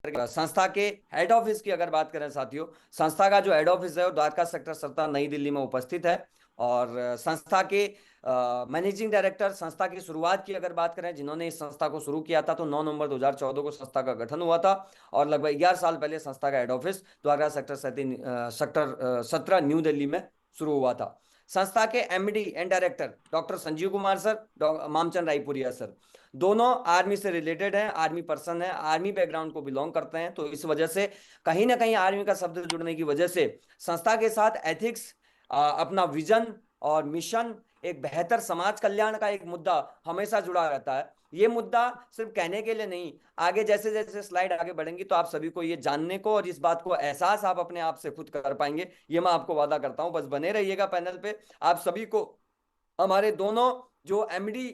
Sector संस्था के head office की अगर बात करें साथियों, संस्था का जो हेड ऑफिस है वो द्वारका सेक्टर 17 नई दिल्ली में उपस्थित है। और संस्था के मैनेजिंग डायरेक्टर, संस्था की शुरुआत की अगर बात करें, जिन्होंने इस संस्था को शुरू किया था, तो 9 नवंबर 2014 को संस्था का गठन हुआ था। और लगभग 11 साल पहले संस्था का head office Dwarka sector 17 new Delhi में शुरू हुआ था। संस्था के MD and director doctor Sanjeev Kumar sir, Mamchand Raipuriya sir, दोनों आर्मी से रिलेटेड हैं, आर्मी पर्सन है, आर्मी बैकग्राउंड को बिलोंग करते हैं। तो इस वजह से कहीं ना कहीं आर्मी का शब्द जुड़ने की वजह से संस्था के साथ एथिक्स, अपना विजन और मिशन, एक बेहतर समाज कल्याण का एक मुद्दा हमेशा जुड़ा रहता है। ये मुद्दा सिर्फ कहने के लिए नहीं, आगे जैसे जैसे स्लाइड आगे बढ़ेंगी तो आप सभी को ये जानने को और इस बात को एहसास आप अपने आप से खुद कर पाएंगे, ये मैं आपको वादा करता हूं। बस बने रहिएगा पैनल पे। आप सभी को हमारे दोनों जो एमडी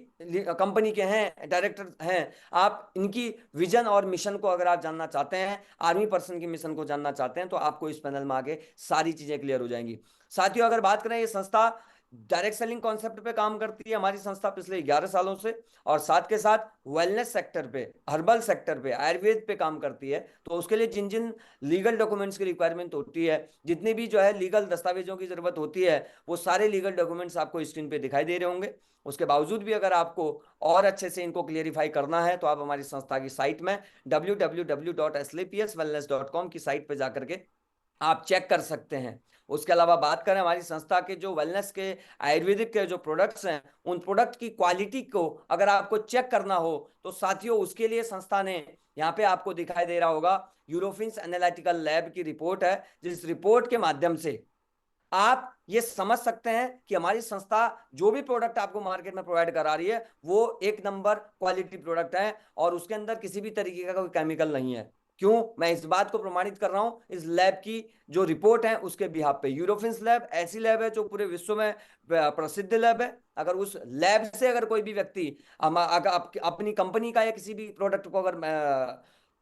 कंपनी के हैं, डायरेक्टर हैं, आप इनकी विजन और मिशन को अगर आप जानना चाहते हैं, आर्मी पर्सन की मिशन को जानना चाहते हैं, तो आपको इस पैनल में आगे सारी चीजें क्लियर हो जाएंगी। साथियों, अगर बात करें, ये संस्था डायरेक्ट सेलिंग कॉन्सेप्ट पे काम करती है हमारी संस्था पिछले 11 सालों से, और साथ के साथ वेलनेस सेक्टर पे, हर्बल सेक्टर पे, आयुर्वेद पे काम करती है। तो उसके लिए जिन जिन लीगल डॉक्यूमेंट्स की रिक्वायरमेंट होती है, जितनी भी जो है लीगल दस्तावेजों की जरूरत होती है, वो सारे लीगल डॉक्यूमेंट्स आपको स्क्रीन पे दिखाई दे रहे होंगे। उसके बावजूद भी अगर आपको और अच्छे से इनको क्लियरिफाई करना है, तो आप हमारी संस्था की साइट में www.slapswellness.com की साइट पर जाकर के आप चेक कर सकते हैं। उसके अलावा बात करें हमारी संस्था के जो वेलनेस के आयुर्वेदिक के जो प्रोडक्ट्स हैं, उन प्रोडक्ट की क्वालिटी को अगर आपको चेक करना हो, तो साथियों उसके लिए संस्था ने, यहाँ पे आपको दिखाई दे रहा होगा, यूरोफिन्स एनालिटिकल लैब की रिपोर्ट है, जिस रिपोर्ट के माध्यम से आप ये समझ सकते हैं कि हमारी संस्था जो भी प्रोडक्ट आपको मार्केट में प्रोवाइड करा रही है, वो एक नंबर क्वालिटी प्रोडक्ट है और उसके अंदर किसी भी तरीके का कोई केमिकल नहीं है। क्यों मैं इस बात को प्रमाणित कर रहा हूं? इस लैब की जो रिपोर्ट है उसके बिहाफ पे। यूरोफिन्स लैब ऐसी लैब है जो पूरे विश्व में प्रसिद्ध लैब है। अगर उस लैब से अगर कोई भी व्यक्ति अगर अपनी कंपनी का या किसी भी प्रोडक्ट को अगर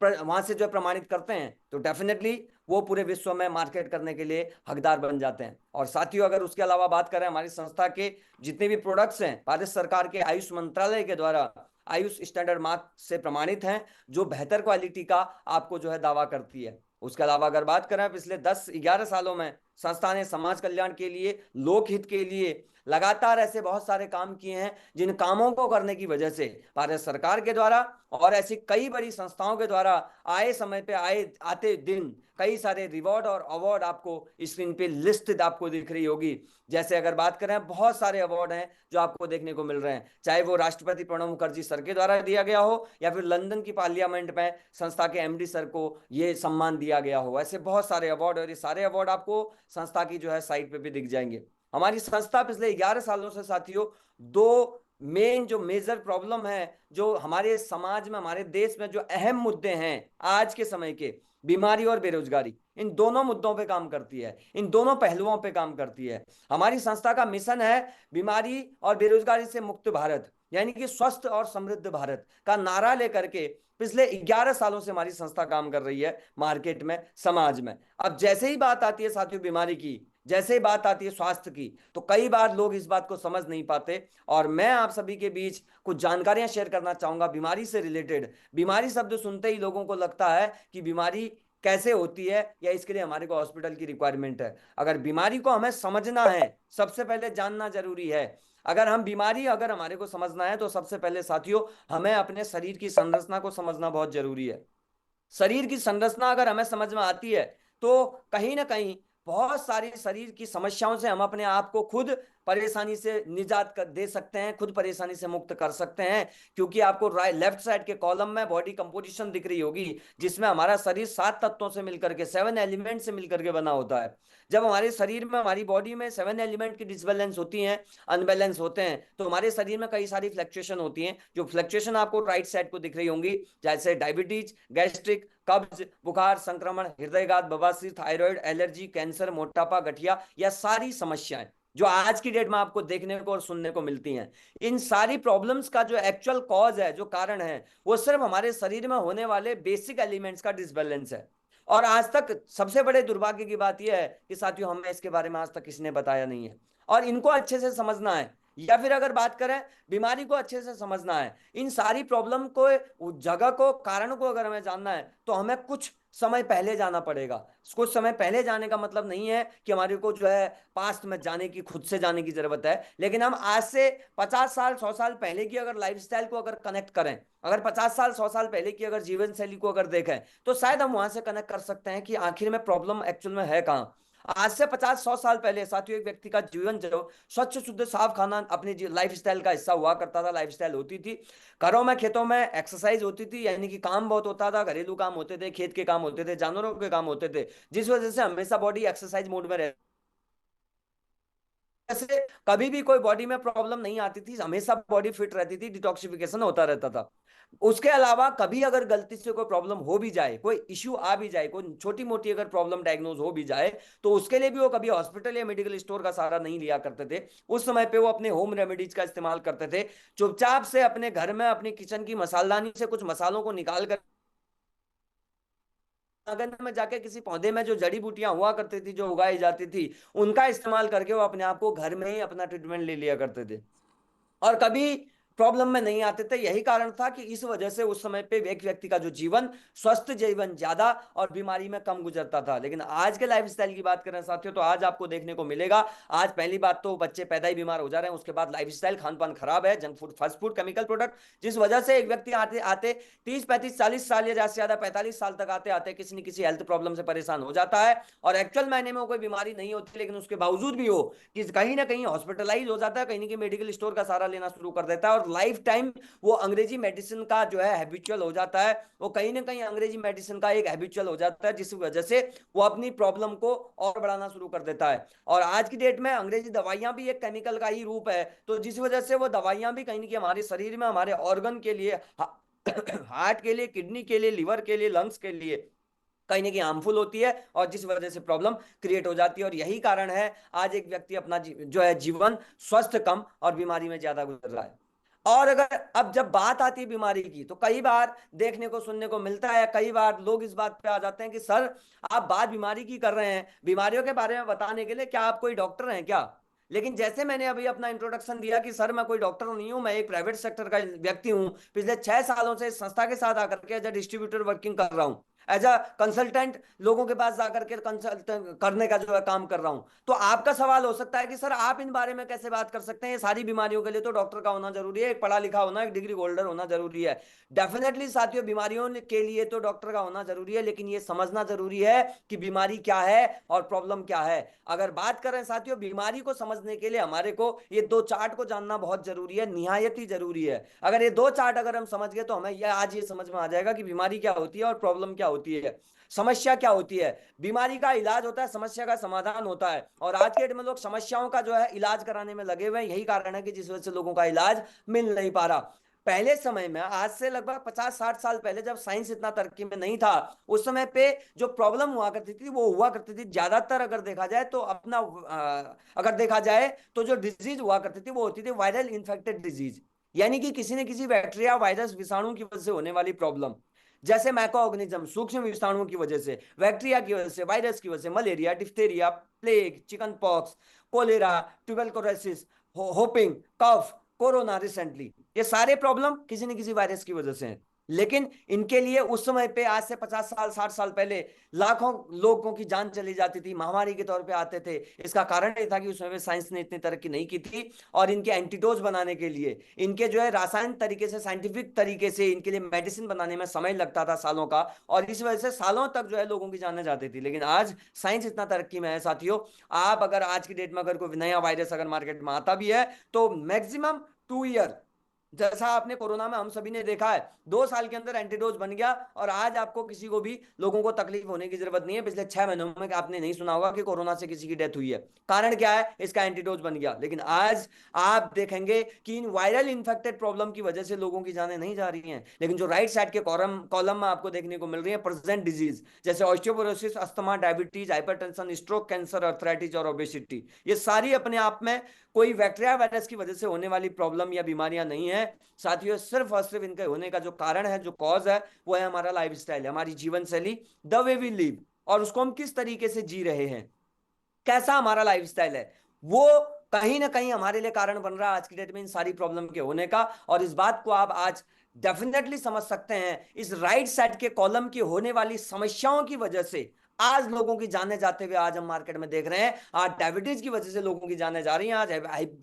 वहां से जो प्रमाणित करते हैं, तो डेफिनेटली वो पूरे विश्व में मार्केट करने के लिए हकदार बन जाते हैं। और साथियों, अगर उसके अलावा बात करें, हमारी संस्था के जितने भी प्रोडक्ट्स हैं भारत सरकार के आयुष मंत्रालय के द्वारा आयुष स्टैंडर्ड मार्क से प्रमाणित हैं, जो बेहतर क्वालिटी का आपको जो है दावा करती है। उसके अलावा अगर बात करें, पिछले 10-11 सालों में संस्था ने समाज कल्याण के लिए, लोकहित के लिए लगातार ऐसे बहुत सारे काम किए हैं, जिन कामों को करने की वजह से भारत सरकार के द्वारा और ऐसी कई बड़ी संस्थाओं के द्वारा आए समय पे आते दिन कई सारे रिवॉर्ड और अवार्ड आपको स्क्रीन पे लिस्ट आपको दिख रही होगी। जैसे अगर बात करें, बहुत सारे अवार्ड हैं जो आपको देखने को मिल रहे हैं, चाहे वो राष्ट्रपति प्रणब मुखर्जी सर के द्वारा दिया गया हो, या फिर लंदन की पार्लियामेंट में संस्था के एमडी सर को ये सम्मान दिया गया हो। ऐसे बहुत सारे अवार्ड, और ये सारे अवार्ड आपको संस्था की जो है साइट पे भी दिख जाएंगे। हमारी संस्था पिछले 11 सालों से साथियों, दो मेन जो मेजर प्रॉब्लम है, जो हमारे समाज में, हमारे देश में जो अहम मुद्दे हैं आज के समय के, बीमारी और बेरोजगारी, इन दोनों मुद्दों पे काम करती है, इन दोनों पहलुओं पे काम करती है। हमारी संस्था का मिशन है बीमारी और बेरोजगारी से मुक्त भारत, यानी कि स्वस्थ और समृद्ध भारत का नारा लेकर के पिछले 11 सालों से हमारी संस्था काम कर रही है मार्केट में, समाज में। अब जैसे ही बात आती है साथियों बीमारी की, जैसे ही बात आती है स्वास्थ्य की, तो कई बार लोग इस बात को समझ नहीं पाते, और मैं आप सभी के बीच कुछ जानकारियां शेयर करना चाहूंगा बीमारी से रिलेटेड। बीमारी शब्द सुनते ही लोगों को लगता है कि बीमारी कैसे होती है, या इसके लिए हमारे को हॉस्पिटल की रिक्वायरमेंट है। अगर बीमारी को हमें समझना है, सबसे पहले जानना जरूरी है। अगर हम बीमारी अगर हमारे को समझना है, तो सबसे पहले साथियों हमें अपने शरीर की संरचना को समझना बहुत जरूरी है। शरीर की संरचना अगर हमें समझ में आती है, तो कहीं ना कहीं बहुत सारी शरीर की समस्याओं से हम अपने आप को खुद परेशानी से निजात दे सकते हैं, खुद परेशानी से मुक्त कर सकते हैं। क्योंकि आपको लेफ्ट साइड के कॉलम में बॉडी कंपोजिशन दिख रही होगी, जिसमें हमारा शरीर 7 तत्वों से मिलकर के, 7 एलिमेंट से मिलकर के बना होता है। जब हमारे शरीर में, हमारी बॉडी में 7 एलिमेंट की डिसबैलेंस होती हैं, अनबैलेंस होते हैं, तो हमारे शरीर में कई सारी फ्लक्चुएशन होती हैं। जो फ्लक्चुएशन आपको राइट साइड को दिख रही होंगी, जैसे डायबिटीज, गैस्ट्रिक, कब्ज, बुखार, संक्रमण, हृदयघात, बवासीर, थायराइड, एलर्जी, कैंसर, मोटापा, गठिया, यह सारी समस्याएं जो आज की डेट में आपको देखने को और सुनने को मिलती हैं, इन सारी प्रॉब्लम्स का जो एक्चुअल कॉज है, जो कारण है, वो सिर्फ हमारे शरीर में होने वाले बेसिक एलिमेंट्स का डिसबैलेंस है। और आज तक सबसे बड़े दुर्भाग्य की बात यह है कि साथियों हमें इसके बारे में आज तक किसी ने बताया नहीं है, और इनको अच्छे से समझना है। या फिर अगर बात करें बीमारी को अच्छे से समझना है, इन सारी प्रॉब्लम को, उस जगह को, कारण को अगर हमें जानना है तो हमें कुछ समय पहले जाना पड़ेगा। कुछ समय पहले जाने का मतलब नहीं है कि हमारे को जो है पास्ट में जाने की, खुद से जाने की जरूरत है, लेकिन हम आज से 50 साल 100 साल पहले की अगर लाइफस्टाइल को अगर कनेक्ट करें, अगर 50 साल 100 साल पहले की अगर जीवन शैली को अगर देखें, तो शायद हम वहां से कनेक्ट कर सकते हैं कि आखिर में प्रॉब्लम एक्चुअल में है कहाँ। आज से 50 100 साल पहले साथियों, एक व्यक्ति का जीवन जो स्वच्छ शुद्ध साफ खाना अपनी लाइफ स्टाइल का हिस्सा हुआ करता था, लाइफ स्टाइल होती थी। घरों में खेतों में एक्सरसाइज होती थी, यानी कि काम बहुत होता था, घरेलू काम होते थे, खेत के काम होते थे, जानवरों के काम होते थे, जिस वजह से हमेशा बॉडी एक्सरसाइज मोड में रहती। से कभी भी कोई बॉडी में प्रॉब्लम नहीं आती थी, हमेशा बॉडी फिट रहती थी, डिटॉक्सिफिकेशन होता रहता था। उसके अलावा कभी अगर गलती से कोई प्रॉब्लम हो भी जाए, कोई इश्यू आ भी जाए, कोई छोटी मोटी अगर प्रॉब्लम डायग्नोज हो भी जाए, तो उसके लिए भी वो कभी हॉस्पिटल या मेडिकल स्टोर का सहारा नहीं लिया करते थे। उस समय पे वो अपने होम रेमेडीज का इस्तेमाल करते थे। चुपचाप से अपने घर में अपनी किचन की मसालदानी से कुछ मसालों को निकाल कर अगर में जाके किसी पौधे में जो जड़ी बूटियां हुआ करती थी, जो उगाई जाती थी, उनका इस्तेमाल करके वो अपने आप को घर में ही अपना ट्रीटमेंट ले लिया करते थे, और कभी प्रॉब्लम में नहीं आते थे। यही कारण था कि इस वजह से उस समय पे एक व्यक्ति का जो जीवन, स्वस्थ जीवन ज्यादा और बीमारी में कम गुजरता था। लेकिन आज के लाइफस्टाइल की बात करें साथियों, तो आज आपको देखने को मिलेगा, आज पहली बात तो बच्चे पैदा ही बीमार हो जा रहे हैं, उसके बाद लाइफस्टाइल, खान पान खराब है, junk food, fast food, chemical product, जिस वजह से एक व्यक्ति आते आते 30 35 40 साल या ज्यादा से ज्यादा 45 साल तक आते आते किसी न किसी हेल्थ प्रॉब्लम से परेशान हो जाता है। और एक्चुअल मायने में कोई बीमारी नहीं होती, लेकिन उसके बावजूद भी हो कि कहीं ना कहीं हॉस्पिटलाइज हो जाता है, कहीं ना कहीं मेडिकल स्टोर का सहारा लेना शुरू कर देता है, और लाइफ टाइम वो अंग्रेजी मेडिसिन का जो है हैबिचुअल हो जाता है। वो कहीं ना कहीं अंग्रेजी मेडिसिन का एक हैबिचुअल हो जाता है, जिस वजह से वो अपनी प्रॉब्लम को और बढ़ाना शुरू कर देता है। और आज की डेट में अंग्रेजी दवाइयां भी एक केमिकल का ही रूप है, तो जिस वजह से वो दवाइयां भी कहीं ना कहीं हमारे शरीर में, हमारे ऑर्गन के लिए, हार्ट के लिए, किडनी के लिए, लिवर के लिए, लंग्स के लिए कहीं ना कहीं हार्मफुल होती है, और जिस वजह से प्रॉब्लम क्रिएट हो जाती है। और यही कारण है आज एक व्यक्ति अपना जो है जीवन स्वस्थ कम और बीमारी में ज्यादा गुजर रहा है। और अगर अब जब बात आती है बीमारी की, तो कई बार देखने को सुनने को मिलता है, कई बार लोग इस बात पे आ जाते हैं कि सर, आप बात बीमारी की कर रहे हैं, बीमारियों के बारे में बताने के लिए क्या आप कोई डॉक्टर हैं क्या? लेकिन जैसे मैंने अभी अपना इंट्रोडक्शन दिया कि सर मैं कोई डॉक्टर नहीं हूं, मैं एक प्राइवेट सेक्टर का व्यक्ति हूं, पिछले 6 सालों से इस संस्था के साथ आकर के एज अ डिस्ट्रीब्यूटर वर्किंग कर रहा हूं, एज अ कंसल्टेंट लोगों के पास जाकर के कंसल्ट करने का जो है काम कर रहा हूं। तो आपका सवाल हो सकता है कि सर आप इन बारे में कैसे बात कर सकते हैं, ये सारी बीमारियों के लिए तो डॉक्टर का होना जरूरी है, एक पढ़ा लिखा होना, एक डिग्री होल्डर होना जरूरी है। डेफिनेटली साथियों, बीमारियों के लिए तो डॉक्टर का होना जरूरी है, लेकिन ये समझना जरूरी है कि बीमारी क्या है और प्रॉब्लम क्या है। अगर बात करें साथियों, बीमारी को समझने के लिए हमारे को ये दो चार्ट को जानना बहुत जरूरी है, निहायत ही जरूरी है। अगर ये दो चार्ट अगर हम समझ गए, तो हमें ये आज ये समझ में आ जाएगा कि बीमारी क्या होती है और प्रॉब्लम क्या होती है, समस्या क्या होती है। बीमारी का इलाज होता है, समस्या का समाधान होता है, और आज के डेट में लोग समस्याओं का जो है इलाज कराने में लगे हुए हैं। यही कारण है कि जिस वजह से लोगों का इलाज मिल नहीं पा रहा। पहले समय में, आज से लगभग 50 60 साल पहले, जब साइंस इतना तरक्की में नहीं था, उस समय पे जो प्रॉब्लम हुआ करती थी वो हुआ करती थी ज्यादातर, अगर देखा जाए तो अपना अगर देखा जाए तो जो डिजीज हुआ करती थी वो होती थी वायरल इन्फेक्टेड डिजीज, यानी कि किसी न किसी बैक्टीरिया, वायरस, विषाणु की वजह से होने वाली प्रॉब्लम। जैसे मैको ऑर्गेनिज्म, सूक्ष्म विषाणुओं की वजह से, बैक्टीरिया की वजह से, वायरस की वजह से, malaria, diphtheria, plague, chicken pox, cholera, tuberculosis, whooping cough, corona recently, ये सारे प्रॉब्लम किसी न किसी वायरस की वजह से हैं। लेकिन इनके लिए उस समय पे, आज से 50 साल 60 साल पहले, लाखों लोगों की जान चली जाती थी, महामारी के तौर पे आते थे। इसका कारण ये था कि उस समय पे साइंस ने इतनी तरक्की नहीं की थी, और इनके एंटीडोज बनाने के लिए, इनके जो है रासायनिक तरीके से, साइंटिफिक तरीके से इनके लिए मेडिसिन बनाने में समय लगता था, सालों का, और इस वजह से सालों तक जो है लोगों की जानें जाती थी। लेकिन आज साइंस इतना तरक्की में है साथियों, आप अगर आज की डेट में अगर कोई नया वायरस अगर मार्केट में आता भी है, तो मैक्सिमम 2 ईयर, जैसा आपने कोरोना में हम सभी ने देखा है, 2 साल के अंदर एंटीडोज बन गया, और आज आपको किसी को भी, लोगों को तकलीफ होने की जरूरत नहीं है। पिछले 6 महीनों में आपने नहीं सुना होगा कि कोरोना से किसी की डेथ हुई है। कारण क्या है? इसका एंटीडोज बन गया। लेकिन आज आप देखेंगे कि इन वायरल इन्फेक्टेड प्रॉब्लम की वजह से लोगों की जानें नहीं जा रही हैं, लेकिन जो राइट साइड के कॉलम कॉलम में आपको देखने को मिल रही है प्रेजेंट डिजीज, जैसे osteoporosis, asthma, diabetes, hypertension, stroke, cancer, arthritis और ओबेसिटी, ये सारी अपने आप में कोई बैक्टीरिया, वायरस की वजह से होने वाली प्रॉब्लम या बीमारियां नहीं है साथियों। सिर्फ और सिर्फ इनके होने का जो कारण है, जो कॉज है, वो है हमारा लाइफस्टाइल, हमारी जीवन शैली, द वे वी लिव, और उसको हम किस तरीके से जी रहे हैं, कैसा हमारा लाइफस्टाइल है, वो कहीं ना कहीं हमारे लिए कारण बन रहा है आज की डेट में इन सारी प्रॉब्लम के होने का। और इस बात को आप आज डेफिनेटली समझ सकते हैं, इस राइट साइड के कॉलम की होने वाली समस्याओं की वजह से आज लोगों की जाने जाते हुए आज हम मार्केट में देख रहे हैं। आज डायबिटीज की वजह से लोगों की जाने जा रही हैं, आज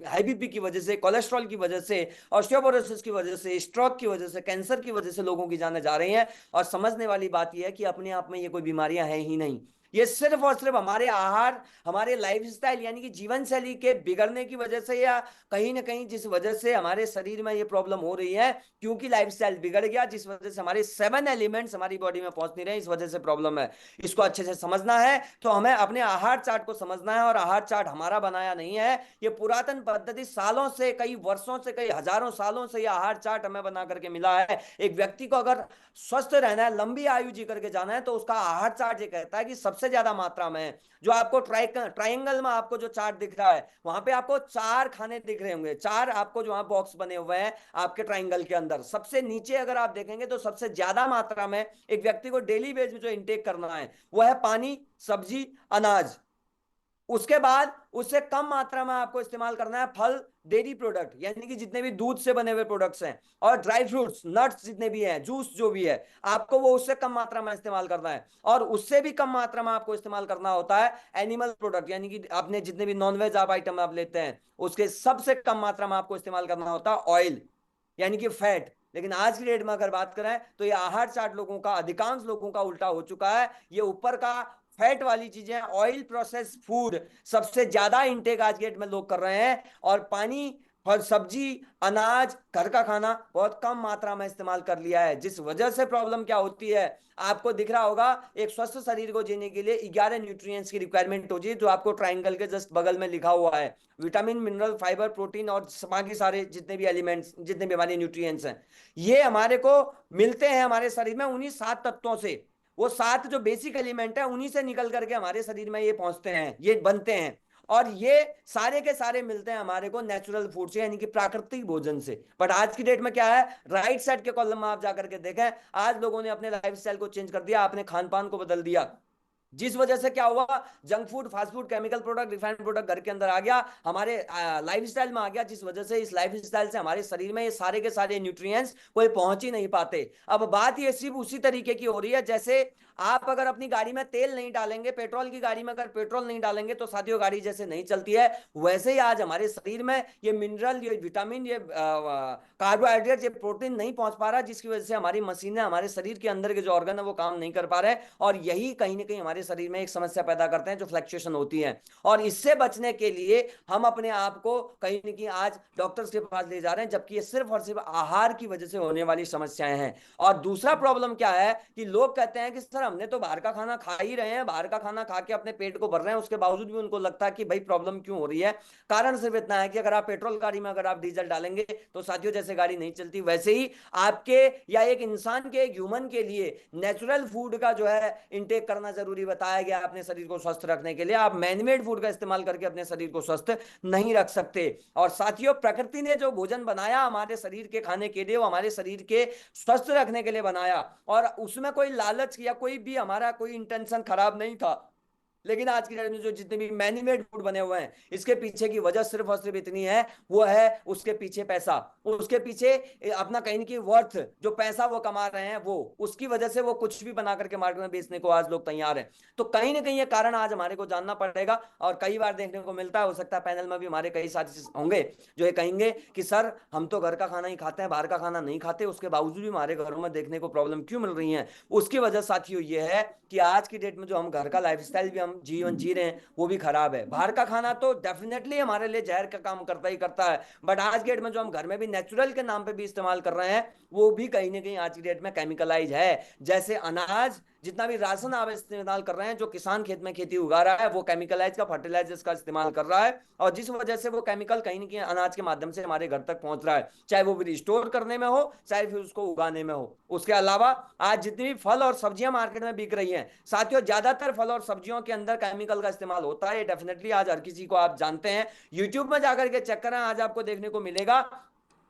हाई बीपी की वजह से, कोलेस्ट्रॉल की वजह से, ऑस्टियोपोरोसिस की वजह से, स्ट्रोक की वजह से, कैंसर की वजह से लोगों की जाने जा रही हैं। और समझने वाली बात यह है कि अपने आप में ये कोई बीमारियां हैं ही नहीं, ये सिर्फ और सिर्फ हमारे आहार, हमारे लाइफस्टाइल यानी कि जीवन शैली के बिगड़ने की वजह से, या कहीं ना कहीं जिस वजह से हमारे शरीर में ये प्रॉब्लम हो रही है, क्योंकि लाइफस्टाइल बिगड़ गया, जिस वजह से हमारे 7 एलिमेंट्स हमारी बॉडी में पहुंच नहीं रहे, इस वजह से प्रॉब्लम है। इसको अच्छे से समझना है तो हमें अपने आहार चार्ट को समझना है। और आहार चार्ट हमारा बनाया नहीं है, ये पुरातन पद्धति, सालों से, कई वर्षों से, कई हजारों सालों से ये आहार चार्ट हमें बना करके मिला है। एक व्यक्ति को अगर स्वस्थ रहना है, लंबी आयु जी करके जाना है, तो उसका आहार चार्ट ये कहता है कि सबसे ज्यादा मात्रा में जो आपको ट्राइंगल में आपको जो चार्ट दिख रहा है, वहां पे आपको 4 खाने दिख रहे होंगे, 4 आपको जो वहां बॉक्स बने हुए हैं आपके ट्राइंगल के अंदर। सबसे नीचे अगर आप देखेंगे तो सबसे ज्यादा मात्रा में एक व्यक्ति को डेली बेस में जो इंटेक करना है वो है पानी, सब्जी, अनाज। उसके बाद उससे कम मात्रा में आपको इस्तेमाल करना है फल, डेयरी प्रोडक्ट यानी कि जितने भी दूध से बने हुए प्रोडक्ट्स हैं, और ड्राई फ्रूट्स, नट्स जितने भी हैं, जूस जो भी है, आपको वो उससे कम मात्रा में इस्तेमाल करना है। और उससे भी कम मात्रा में आपको इस्तेमाल करना होता है एनिमल प्रोडक्ट, यानी कि अपने जितने भी नॉनवेज आप आइटम आप लेते हैं उसके सबसे कम मात्रा में आपको इस्तेमाल करना होता है ऑयल, यानी कि फैट। लेकिन आज की डेट में अगर बात करें तो ये आहार चार्ट लोगों का, अधिकांश लोगों का उल्टा हो चुका है। ये ऊपर का फैट वाली चीजें, ऑयल प्रोसेस फूड सबसे ज्यादा इंटेक आज के डेट में लोग कर रहे हैं, और पानी, फल, सब्जी, अनाज, घर का खाना बहुत कम मात्रा में इस्तेमाल कर लिया है। जिस वजह से प्रॉब्लम क्या होती है, आपको दिख रहा होगा एक स्वस्थ शरीर को जीने के लिए 11 न्यूट्रिएंट्स की रिक्वायरमेंट होती है, जो आपको ट्राइंगल के जस्ट बगल में लिखा हुआ है। विटामिन, मिनरल, फाइबर, प्रोटीन और बाकी सारे जितने भी एलिमेंट्स, जितने भी हमारे न्यूट्रिएंट्स हैं, ये हमारे को मिलते हैं हमारे शरीर में उन्हीं 7 तत्वों से। वो 7 जो बेसिक एलिमेंट है उन्हीं से निकल करके हमारे शरीर में ये पहुंचते हैं, ये बनते हैं। और ये सारे के सारे मिलते हैं हमारे को नेचुरल फूड से, यानी कि प्राकृतिक भोजन से। बट आज की डेट में क्या है, राइट साइड के कॉलम में आप जाकर के देखें, आज लोगों ने अपने लाइफस्टाइल को चेंज कर दिया, अपने खान पान को बदल दिया, जिस वजह से क्या हुआ, junk food, fast food, chemical product, refined product घर के अंदर आ गया, हमारे लाइफस्टाइल में आ गया, जिस वजह से इस लाइफस्टाइल से हमारे शरीर में ये सारे के सारे न्यूट्रिएंट्स कोई पहुंच ही नहीं पाते। अब बात ये सिर्फ उसी तरीके की हो रही है जैसे आप अगर अपनी गाड़ी में तेल नहीं डालेंगे, पेट्रोल की गाड़ी में अगर पेट्रोल नहीं डालेंगे तो साथियों गाड़ी जैसे नहीं चलती है, वैसे ही आज हमारे शरीर में ये मिनरल, ये विटामिन, ये कार्बोहाइड्रेट, ये प्रोटीन नहीं पहुंच पा रहा, जिसकी वजह से हमारी मशीनें, हमारे शरीर के अंदर के जो ऑर्गन है वो काम नहीं कर पा रहे। और यही कहीं ना कहीं हमारे शरीर में एक समस्या पैदा करते हैं जो फ्लक्चुएशन होती है। और इससे बचने के लिए हम अपने आप को कहीं ना कहीं आज डॉक्टर्स के पास ले जा रहे हैं, जबकि ये सिर्फ और सिर्फ आहार की वजह से होने वाली समस्याएं हैं। और दूसरा प्रॉब्लम क्या है कि लोग कहते हैं कि सर हमने तो बाहर का खाना खा ही रहे हैं, बाहर का खाना खा के अपने पेट को भर रहे हैं, उसके बावजूद भी उनको लगता है कि भाई प्रॉब्लम क्यों हो रही है। कारण सिर्फ इतना है कि अगर आप पेट्रोल गाड़ी में अगर आप डीजल डालेंगे तो साथियों जैसे गाड़ी नहीं चलती, वैसे ही आपके या एक इंसान के, एक ह्यूमन के लिए नेचुरल फूड का जो है इंटेक करना जरूरी बताया गया अपने शरीर को स्वस्थ रखने के लिए। आप मैनमेड फूड का इस्तेमाल करके अपने शरीर को स्वस्थ नहीं रख सकते। और साथियों प्रकृति ने जो भोजन बनाया हमारे शरीर के खाने के लिए, वो हमारे शरीर के स्वस्थ रखने के लिए बनाया, और उसमें कोई लालच या कोई भी हमारा कोई इंटेंशन खराब नहीं था। लेकिन आज की डेट में जो जितने भी मैनीमेड फूड बने हुए हैं, इसके पीछे की वजह सिर्फ और सिर्फ इतनी है, वो है उसके पीछे पैसा, उसके पीछे अपना कहीं की वर्थ, जो पैसा वो कमा रहे हैं, वो उसकी वजह से वो कुछ भी बना करके मार्केट में बेचने को आज लोग तैयार हैं। तो कहीं ना कहीं ये कारण आज हमारे को जानना पड़ेगा। और कई बार देखने को मिलता है, हो सकता है पैनल में भी हमारे कई साथी होंगे जो ये कहेंगे कि सर हम तो घर का खाना ही खाते हैं, बाहर का खाना नहीं खाते, उसके बावजूद भी हमारे घरों में देखने को प्रॉब्लम क्यों मिल रही है। उसकी वजह साथियों ये है कि आज की डेट में जो हम घर का लाइफस्टाइल भी हम जीवन जी रहे हैं वो भी खराब है। बाहर का खाना तो डेफिनेटली हमारे लिए जहर का काम करता ही करता है, बट आज की डेट में जो हम घर में भी नेचुरल के नाम पे भी इस्तेमाल कर रहे हैं, वो भी कहीं ना कहीं आज की डेट में केमिकलाइज है। जैसे अनाज, जितना भी राशन आप इस्तेमाल कर रहे हैं, जो किसान खेत में खेती उगा रहा है वो केमिकलाइज का, फर्टिलाइजर्स का इस्तेमाल कर रहा है, और जिस वजह से वो केमिकल कहीं ना कहीं अनाज के माध्यम से हमारे घर तक पहुंच रहा है, चाहे वो भी स्टोर करने में हो, चाहे फिर उसको उगाने में हो। उसके अलावा आज जितनी भी फल और सब्जियां मार्केट में बिक रही हैं साथियों, ज्यादातर फल और सब्जियों के अंदर केमिकल का इस्तेमाल होता है, डेफिनेटली आज हर किसी को आप जानते हैं। यूट्यूब में जाकर के चेक करें, आज आपको देखने को मिलेगा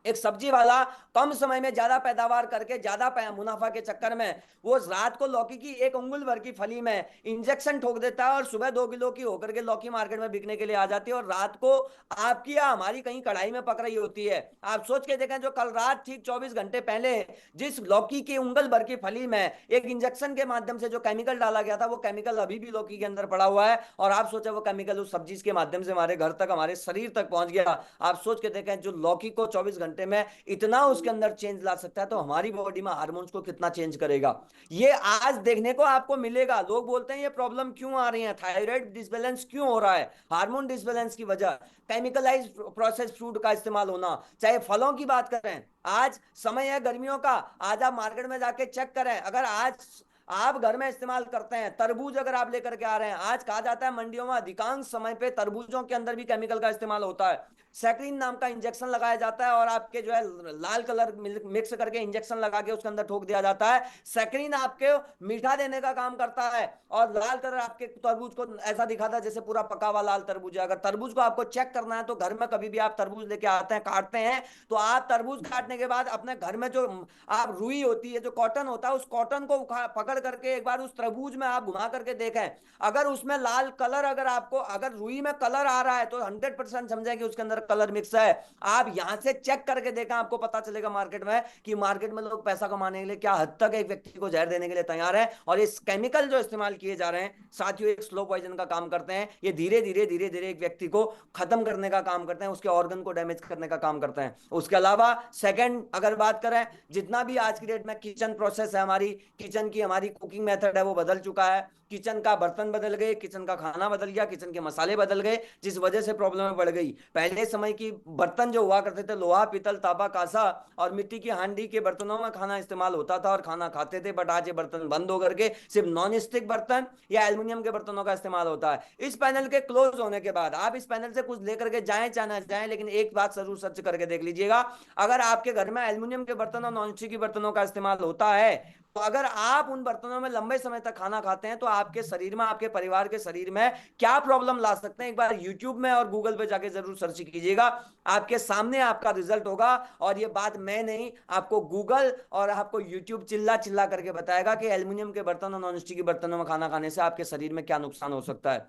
एक सब्जी वाला कम समय में ज्यादा पैदावार करके ज्यादा मुनाफा के चक्कर में वो रात को लौकी की एक उंगल भर की फली में इंजेक्शन ठोक देता है और सुबह 2 किलो की होकर के लौकी मार्केट में बिकने के लिए आ जाती है, और रात को आपकी या हमारी कहीं कढ़ाई में पक रही होती है। आप सोच के देखें, जो कल रात ठीक 24 घंटे पहले जिस लौकी की उंगल भर की फली में एक इंजेक्शन के माध्यम से जो केमिकल डाला गया था, वो केमिकल अभी भी लौकी के अंदर पड़ा हुआ है, और आप सोचे वो केमिकल उस सब्जी के माध्यम से हमारे घर तक, हमारे शरीर तक पहुंच गया। आप सोच के देखें, जो लौकी को 24 घंटे में इतना उसके अंदर चेंज ला सकता है, तो हमारी बॉडी में हार्मोन्स को कितना चेंज करेगा। ये आज देखने को आपको मिलेगा। लोग बोलते हैं ये प्रॉब्लम क्यों आ रही है, थायराइड डिसबैलेंस क्यों हो रहा है, हार्मोन डिसबैलेंस की वजह केमिकलाइज प्रोसेस फूड का इस्तेमाल होना। चाहे फलों की बात करें, आज समय है गर्मियों का, आज आप मार्केट में जाके चेक करें, अगर आज आप घर में इस्तेमाल करते हैं तरबूज, अगर आप लेकर के आ रहे हैं, आज कहा जाता है मंडियों में अधिकांश समय पे तरबूजों के अंदर भी केमिकल का इस्तेमाल होता है। सैक्रिन नाम का इंजेक्शन लगाया जाता है और आपके जो है लाल कलर मिक्स करके इंजेक्शन लगा के उसके अंदर ठोक दिया जाता है। सैक्रिन आपके मीठा देने का काम करता है और लाल कलर आपके तरबूज को ऐसा दिखाता है जैसे पूरा पका हुआ लाल तरबूज है। अगर तरबूज को आपको चेक करना है तो घर में कभी भी आप तरबूज लेके आते हैं, काटते हैं, तो आप तरबूज काटने के बाद अपने घर में जो आप रुई होती है, जो कॉटन होता है, उस कॉटन को पकड़ करके एक बार उस तरबूज में आप घुमा करके देखें, अगर उसमें लाल कलर, अगर आपको अगर रुई में कलर आ रहा है तो 100% समझें कि उसके अंदर कलर मिक्स है। आप यहां से चेक करके देखें, आपको पता चलेगा मार्केट में कि मार्केट में लोग पैसा कमाने के लिए क्या हद तक एक व्यक्ति को जहर देने के लिए तैयार है। और इस केमिकल जो इस्तेमाल किए जा रहे हैं साथियों, एक स्लो पॉइजन का काम करते हैं। ये धीरे धीरे धीरे धीरे एक व्यक्ति को खत्म करने का काम करते हैं, उसके ऑर्गन को डैमेज करने का काम करते हैं। उसके अलावा सेकंड अगर बात करें, जितना भी आज की डेट में किचन प्रोसेस है, हमारी किचन की हमारी कुकिंग मेथड है, वो बदल चुका है। किचन का बर्तन बदल गए, किचन का खाना बदल गया, किचन के मसाले बदल गए, जिस वजह से प्रॉब्लम बढ़ गई। पहले समय की बर्तन जो हुआ करते थे, लोहा, पीतल, तांबा, कांसा और मिट्टी की हांडी के बर्तनों में खाना इस्तेमाल होता था और खाना खाते थे। बट आज ये बर्तन बंद होकर के सिर्फ नॉन स्टिक बर्तन या एल्यूमिनियम के बर्तनों का इस्तेमाल होता है। इस पैनल के क्लोज होने के बाद आप इस पैनल से कुछ लेकर के जाएं चाहे ना जाएं, लेकिन एक बात जरूर सर्च करके देख लीजिएगा, अगर आपके घर में एल्यूमिनियम के बर्तन और नॉन स्टिक के बर्तनों का इस्तेमाल होता है, तो अगर आप उन बर्तनों में लंबे समय तक खाना खाते हैं, तो आपके शरीर में, आपके परिवार के शरीर में क्या प्रॉब्लम ला सकते हैं, एक बार यूट्यूब में और गूगल पे जाके जरूर सर्च कीजिएगा। आपके सामने आपका रिजल्ट होगा। और ये बात मैं नहीं, आपको गूगल और आपको यूट्यूब चिल्ला चिल्ला करके बताएगा कि एल्यूमिनियम के बर्तन और नॉन स्टिक के बर्तनों में खाना खाने से आपके शरीर में क्या नुकसान हो सकता है।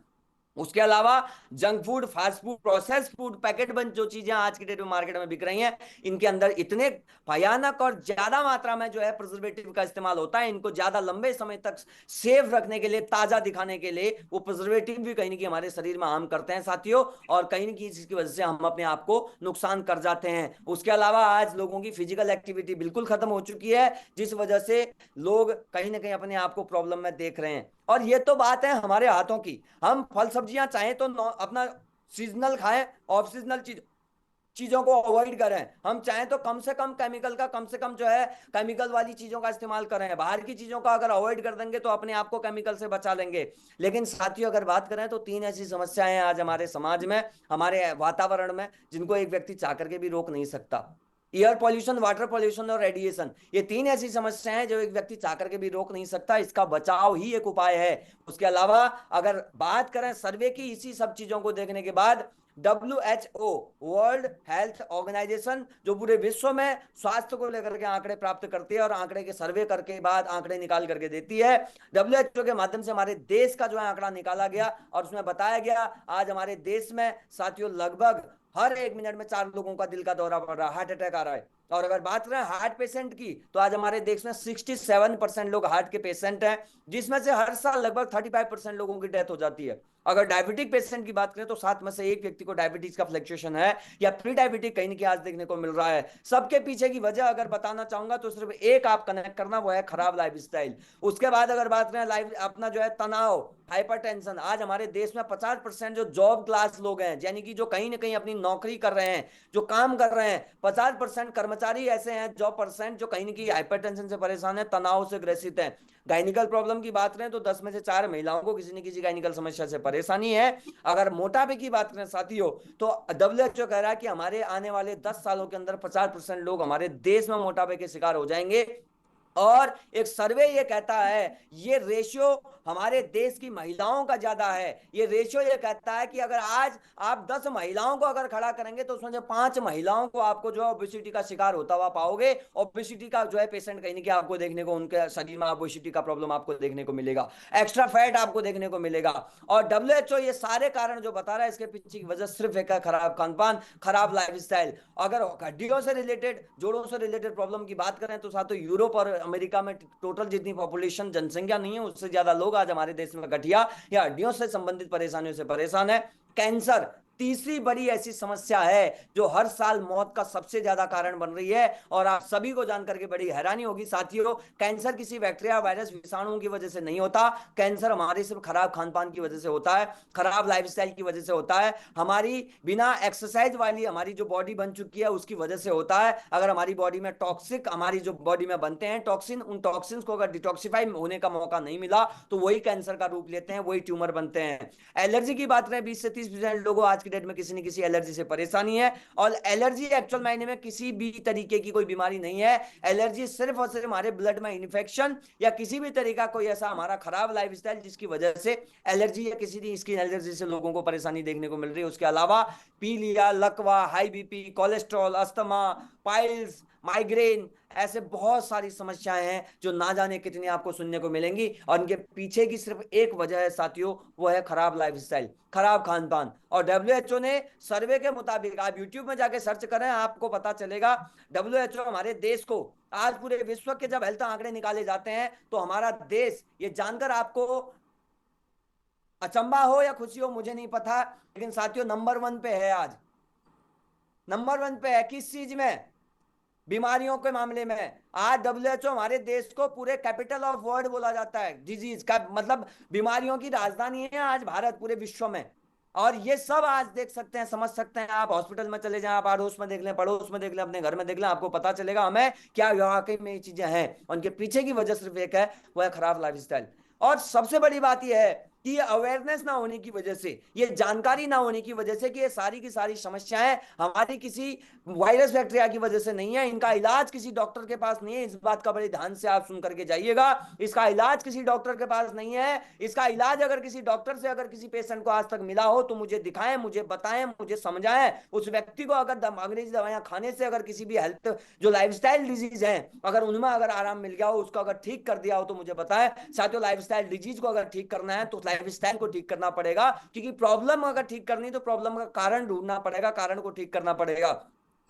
उसके अलावा junk food, fast food, process food, packet बंद जो चीजें आज की डेट में मार्केट में बिक रही हैं, इनके अंदर इतने भयानक और ज्यादा मात्रा में जो है प्रिजर्वेटिव का इस्तेमाल होता है। इनको ज्यादा लंबे समय तक सेफ रखने के लिए, ताजा दिखाने के लिए, वो प्रिजर्वेटिव भी कहीं ना कहीं हमारे शरीर में हार्म करते हैं साथियों, और कहीं ना कहीं इसकी वजह से हम अपने आप को नुकसान कर जाते हैं। उसके अलावा आज लोगों की फिजिकल एक्टिविटी बिल्कुल खत्म हो चुकी है, जिस वजह से लोग कहीं ना कहीं अपने आप को प्रॉब्लम में देख रहे हैं। और ये तो बात है हमारे हाथों की, हम फल सब्जियां चाहें तो अपना सीजनल खाएं, ऑफ सीजनल चीजों को अवॉइड करें। हम चाहें तो कम से कम केमिकल का, कम से कम जो है केमिकल वाली चीजों का इस्तेमाल करें। बाहर की चीजों का अगर अवॉइड कर देंगे तो अपने आप को केमिकल से बचा लेंगे। लेकिन साथियों अगर बात करें तो 3 ऐसी समस्याएं हैं आज हमारे समाज में, हमारे वातावरण में, जिनको एक व्यक्ति चाह करके भी रोक नहीं सकता। एयर पॉल्यूशन, वाटर पॉल्यूशन और रेडिएशन, ये 3 ऐसी समस्याएं हैं जो एक व्यक्ति चाह करके भी रोक नहीं सकता। इसका बचाव ही एक उपाय है। उसके अलावा अगर बात करें सर्वे की, इसी सब चीजों को देखने के बाद WHO, वर्ल्ड हेल्थ ऑर्गेनाइजेशन, जो पूरे विश्व में स्वास्थ्य को लेकर के आंकड़े प्राप्त करती है और आंकड़े के सर्वे करके बाद आंकड़े निकाल करके देती है, WHO के माध्यम से हमारे देश का जो है आंकड़ा निकाला गया और उसमें बताया गया आज हमारे देश में साथियों लगभग हर 1 मिनट में 4 लोगों का दिल का दौरा पड़ रहा है, हार्ट अटैक आ रहा है। और अगर बात करें हार्ट पेशेंट की, तो आज हमारे देश में 67% लोग हार्ट के पेशेंट हैं, जिसमें से हर साल लगभग 35% लोगों की डेथ हो जाती है। अगर डायबिटिक पेशेंट की बात करें तो 7 में से 1 व्यक्ति को डायबिटीज का फ्लक्चुएशन है या प्री डायबिटिक कहीं की आज देखने को मिल रहा है। सबके पीछे की वजह अगर बताना चाहूंगा तो सिर्फ एक आप कनेक्ट करना, वो है खराब लाइफस्टाइल। उसके बाद अगर बात करें लाइफ अपना जो है तनाव, हाइपरटेंशन, आज हमारे देश में 50% जो जॉब क्लास लोग हैं, यानी कि जो कहीं ना कहीं अपनी नौकरी कर रहे हैं, जो काम कर रहे हैं, 50% कर्मचारी ऐसे हैं, जॉब परसेंट जो कहीं ना कहीं हाइपरटेंशन से परेशान है, तनाव से ग्रसित है। गायनिकल प्रॉब्लम की बात करें तो 10 में से 4 महिलाओं को किसी न किसी गायनिकल समस्या से परेशानी है। अगर मोटापे की बात करें साथियों, तो WHO कह रहा है कि हमारे आने वाले 10 सालों के अंदर 50% लोग हमारे देश में मोटापे के शिकार हो जाएंगे। और एक सर्वे ये कहता है, ये रेशियो हमारे देश की महिलाओं का ज्यादा है। ये रेशियो ये कहता है कि अगर आज आप 10 महिलाओं को अगर खड़ा करेंगे तो उसमें जो 5 महिलाओं को आपको जो है ओबेसिटी का शिकार होता हुआ पाओगे। ओबेसिटी का जो है पेशेंट कहीं ना कहीं आपको देखने को, उनके शरीर में ओबेसिटी का प्रॉब्लम आपको देखने को मिलेगा, एक्स्ट्रा फैट आपको देखने को मिलेगा। और डब्ल्यूएचओ ये सारे कारण जो बता रहा है, इसके पीछे की वजह सिर्फ एक है खराब खान पान, खराब लाइफस्टाइल। अगर हड्डियों से रिलेटेड, जोड़ों से रिलेटेड प्रॉब्लम की बात करें तो साथ यूरोप और अमेरिका में टोटल जितनी पॉपुलेशन जनसंख्या नहीं है उससे ज्यादा लोग आज हमारे देश में गठिया या हड्डियों से संबंधित परेशानियों से परेशान है। कैंसर तीसरी बड़ी ऐसी समस्या है जो हर साल मौत का सबसे ज्यादा कारण बन रही है। और आप सभी को जानकर के बड़ी हैरानी होगी साथियों, कैंसर किसी बैक्टीरिया, वायरस, विषाणुओं की वजह से नहीं होता। कैंसर हमारे सिर्फ खराब खान पान की वजह से होता है, खराब लाइफस्टाइल की वजह से होता है, हमारी बिना एक्सरसाइज वाली हमारी जो बॉडी बन चुकी है उसकी वजह से होता है। अगर हमारी बॉडी में टॉक्सिक, हमारी जो बॉडी में बनते हैं टॉक्सिन, उन टॉक्सिन को अगर डिटॉक्सिफाई होने का मौका नहीं मिला तो वही कैंसर का रूप लेते हैं, वही ट्यूमर बनते हैं। एलर्जी की बात करें, 20 से 30% लोगों आज की डेट में किसी न किसी एलर्जी से परेशानी है। और एलर्जी एक्चुअल मायने में किसी भी तरीके की कोई बीमारी नहीं है। एलर्जी सिर्फ और सिर्फ हमारे ब्लड में इन्फेक्शन या किसी भी तरीका कोई ऐसा हमारा खराब लाइफस्टाइल जिसकी वजह से एलर्जी या किसी भी स्किन एलर्जी से लोगों को परेशानी देखने को मिल रही है। उसके अलावा पीलिया, लकवा, high BP, cholesterol, asthma, piles, migraine, ऐसे बहुत सारी समस्याएं हैं जो ना जाने कितनी आपको सुनने को मिलेंगी। और इनके पीछे की सिर्फ एक वजह है साथियों, वो है खराब लाइफस्टाइल, खराब खान पान। और डब्ल्यूएचओ ने सर्वे के मुताबिक, आप यूट्यूब में जाके सर्च करें आपको पता चलेगा, डब्ल्यूएचओ हमारे देश को, आज पूरे विश्व के जब हेल्थ आंकड़े निकाले जाते हैं तो हमारा देश, ये जानकर आपको अचंबा हो या खुशी हो मुझे नहीं पता, लेकिन साथियों नंबर 1 पे है आज। नंबर 1 पे है किस चीज में? बीमारियों के मामले में। आज डब्ल्यूएचओ हमारे देश को पूरे कैपिटल ऑफ वर्ल्ड बोला जाता है, डिजीज का मतलब बीमारियों की राजधानी है आज भारत पूरे विश्व में। और ये सब आज देख सकते हैं, समझ सकते हैं। आप हॉस्पिटल में चले जाएं, आप अड़ोस में देख लें, पड़ोस में देख लें, अपने घर में देख लें, आपको पता चलेगा हमें क्या वाकई में ये चीजें हैं। उनके पीछे की वजह सिर्फ एक है, वो है खराब लाइफस्टाइल। और सबसे बड़ी बात यह है कि ये अवेयरनेस ना होने की वजह से, ये जानकारी ना होने की वजह से कि ये सारी की सारी समस्याएं हमारी किसी वायरस बैक्टीरिया की वजह से नहीं है, इनका इलाज किसी डॉक्टर के पास नहीं है। इस बात का बड़े ध्यान से आप सुन करके जाइएगा, इसका इलाज किसी डॉक्टर के पास नहीं है। इसका इलाज अगर किसी डॉक्टर से अगर किसी पेशेंट को आज तक मिला हो तो मुझे दिखाएं, मुझे बताएं, मुझे समझाएं। उस व्यक्ति को अगर अंग्रेजी दवाइयां खाने से अगर किसी भी हेल्थ जो लाइफस्टाइल डिजीज है अगर उनमें अगर आराम मिल गया हो, उसको अगर ठीक कर दिया हो तो मुझे बताएं। साथियों लाइफस्टाइल डिजीज को अगर ठीक करना है तो लाइफस्टाइल को ठीक करना पड़ेगा, क्योंकि प्रॉब्लम अगर ठीक करनी तो प्रॉब्लम का कारण ढूंढना पड़ेगा, कारण को ठीक करना पड़ेगा।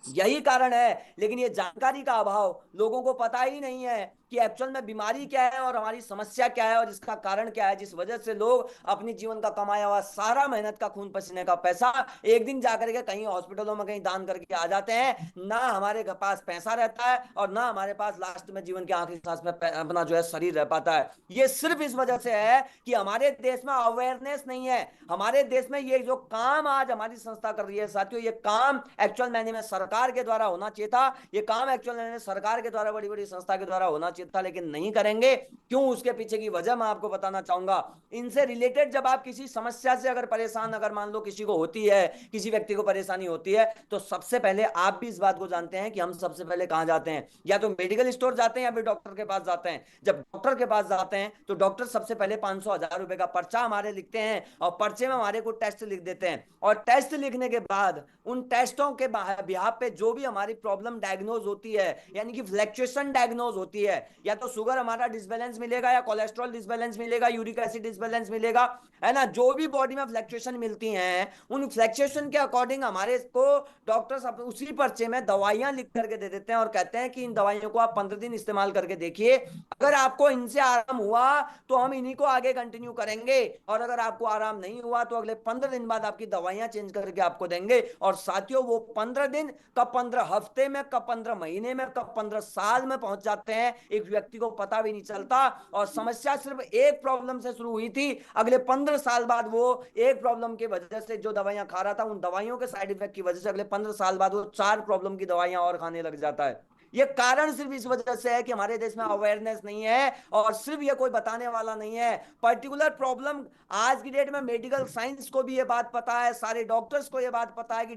यही कारण है, लेकिन ये जानकारी का अभाव, लोगों को पता ही नहीं है कि एक्चुअल में बीमारी क्या है और हमारी समस्या क्या है और इसका कारण क्या है, जिस वजह से लोग अपनी जीवन का कमाया हुआ सारा मेहनत का, खून पसीने का पैसा एक दिन जाकर के कहीं हॉस्पिटलों में कहीं दान करके आ जाते हैं। ना हमारे पास पैसा रहता है और ना हमारे पास लास्ट में जीवन के आखिरी सांस में अपना जो है शरीर रह पाता है। ये सिर्फ इस वजह से है कि हमारे देश में अवेयरनेस नहीं है। हमारे देश में ये जो काम आज हमारी संस्था कर रही है साथियों, ये काम एक्चुअल मैंने में सरकार के द्वारा होना चाहिए था। ये काम एक्चुअल मैंने सरकार के द्वारा, बड़ी बड़ी संस्था के द्वारा होना चाहिए था, लेकिन नहीं करेंगे। क्यों? उसके पीछे की वजह मैं आपको बताना चाहूंगा। इनसे रिलेटेड जब आप किसी समस्या से अगर परेशान, अगर मान लो किसी को होती है, किसी व्यक्ति को परेशानी होती है, तो सबसे पहले आप भी इस बात को जानते हैं कि हम सबसे पहले कहां जाते हैं? या तो मेडिकल स्टोर जाते हैं या फिर डॉक्टर के पास जाते हैं। जब डॉक्टर के पास जाते हैं तो डॉक्टर सबसे पहले 500-1000 रुपए का पर्चा हमारे लिखते हैं और पर्चे में हमारे को टेस्ट लिख देते हैं। और टेस्ट लिखने के बाद उन टेस्टों के बिहाफ पे जो भी हमारी प्रॉब्लम डायग्नोज होती है, यानी कि फ्लैक्चुएशन डायग्नोज होती है, या तो शुगर हमारा डिसबैलेंस मिलेगा या कोलेस्ट्रॉल डिसबैलेंस मिलेगा, यूरिक एसिड डिसबैलेंस मिलेगा, है ना। जो भी बॉडी में फ्लैक्चुएशन मिलती हैं उन फ्लैक्चुएशन के अकॉर्डिंग हमारे को डॉक्टर्स उसी पर्चे में दवाइयां लिख करके दे देते हैं और कहते हैं कि इन दवाइयों को आप 15 दिन इस्तेमाल करके देखिए, अगर आपको इनसे आराम हुआ तो हम इन्हीं को आगे कंटिन्यू करेंगे, और अगर आपको आराम नहीं हुआ तो अगले 15 दिन बाद आपकी दवाइयां चेंज करके आपको देंगे। और साथियों वो 15 दिन कब 15 हफ्ते में, कब 15 महीने में, कब 15 साल में पहुंच जाते हैं, एक व्यक्ति को पता भी नहीं चलता। और समस्या सिर्फ एक प्रॉब्लम से शुरू हुई थी, अगले 15 साल बाद वो एक प्रॉब्लम की वजह से जो दवाइयां खा रहा था, उन दवाइयों के साइड इफेक्ट की वजह से अगले 15 साल बाद वो 4 प्रॉब्लम की दवाइयां और खाने लग जाता है। ये कारण सिर्फ इस वजह से है कि हमारे देश में अवेयरनेस नहीं है, और सिर्फ ये कोई बताने वाला नहीं है। पर्टिकुलर प्रॉब्लम आज की डेट में मेडिकल साइंस को भी ये बात पता है, सारे डॉक्टर्स को ये बात पता है कि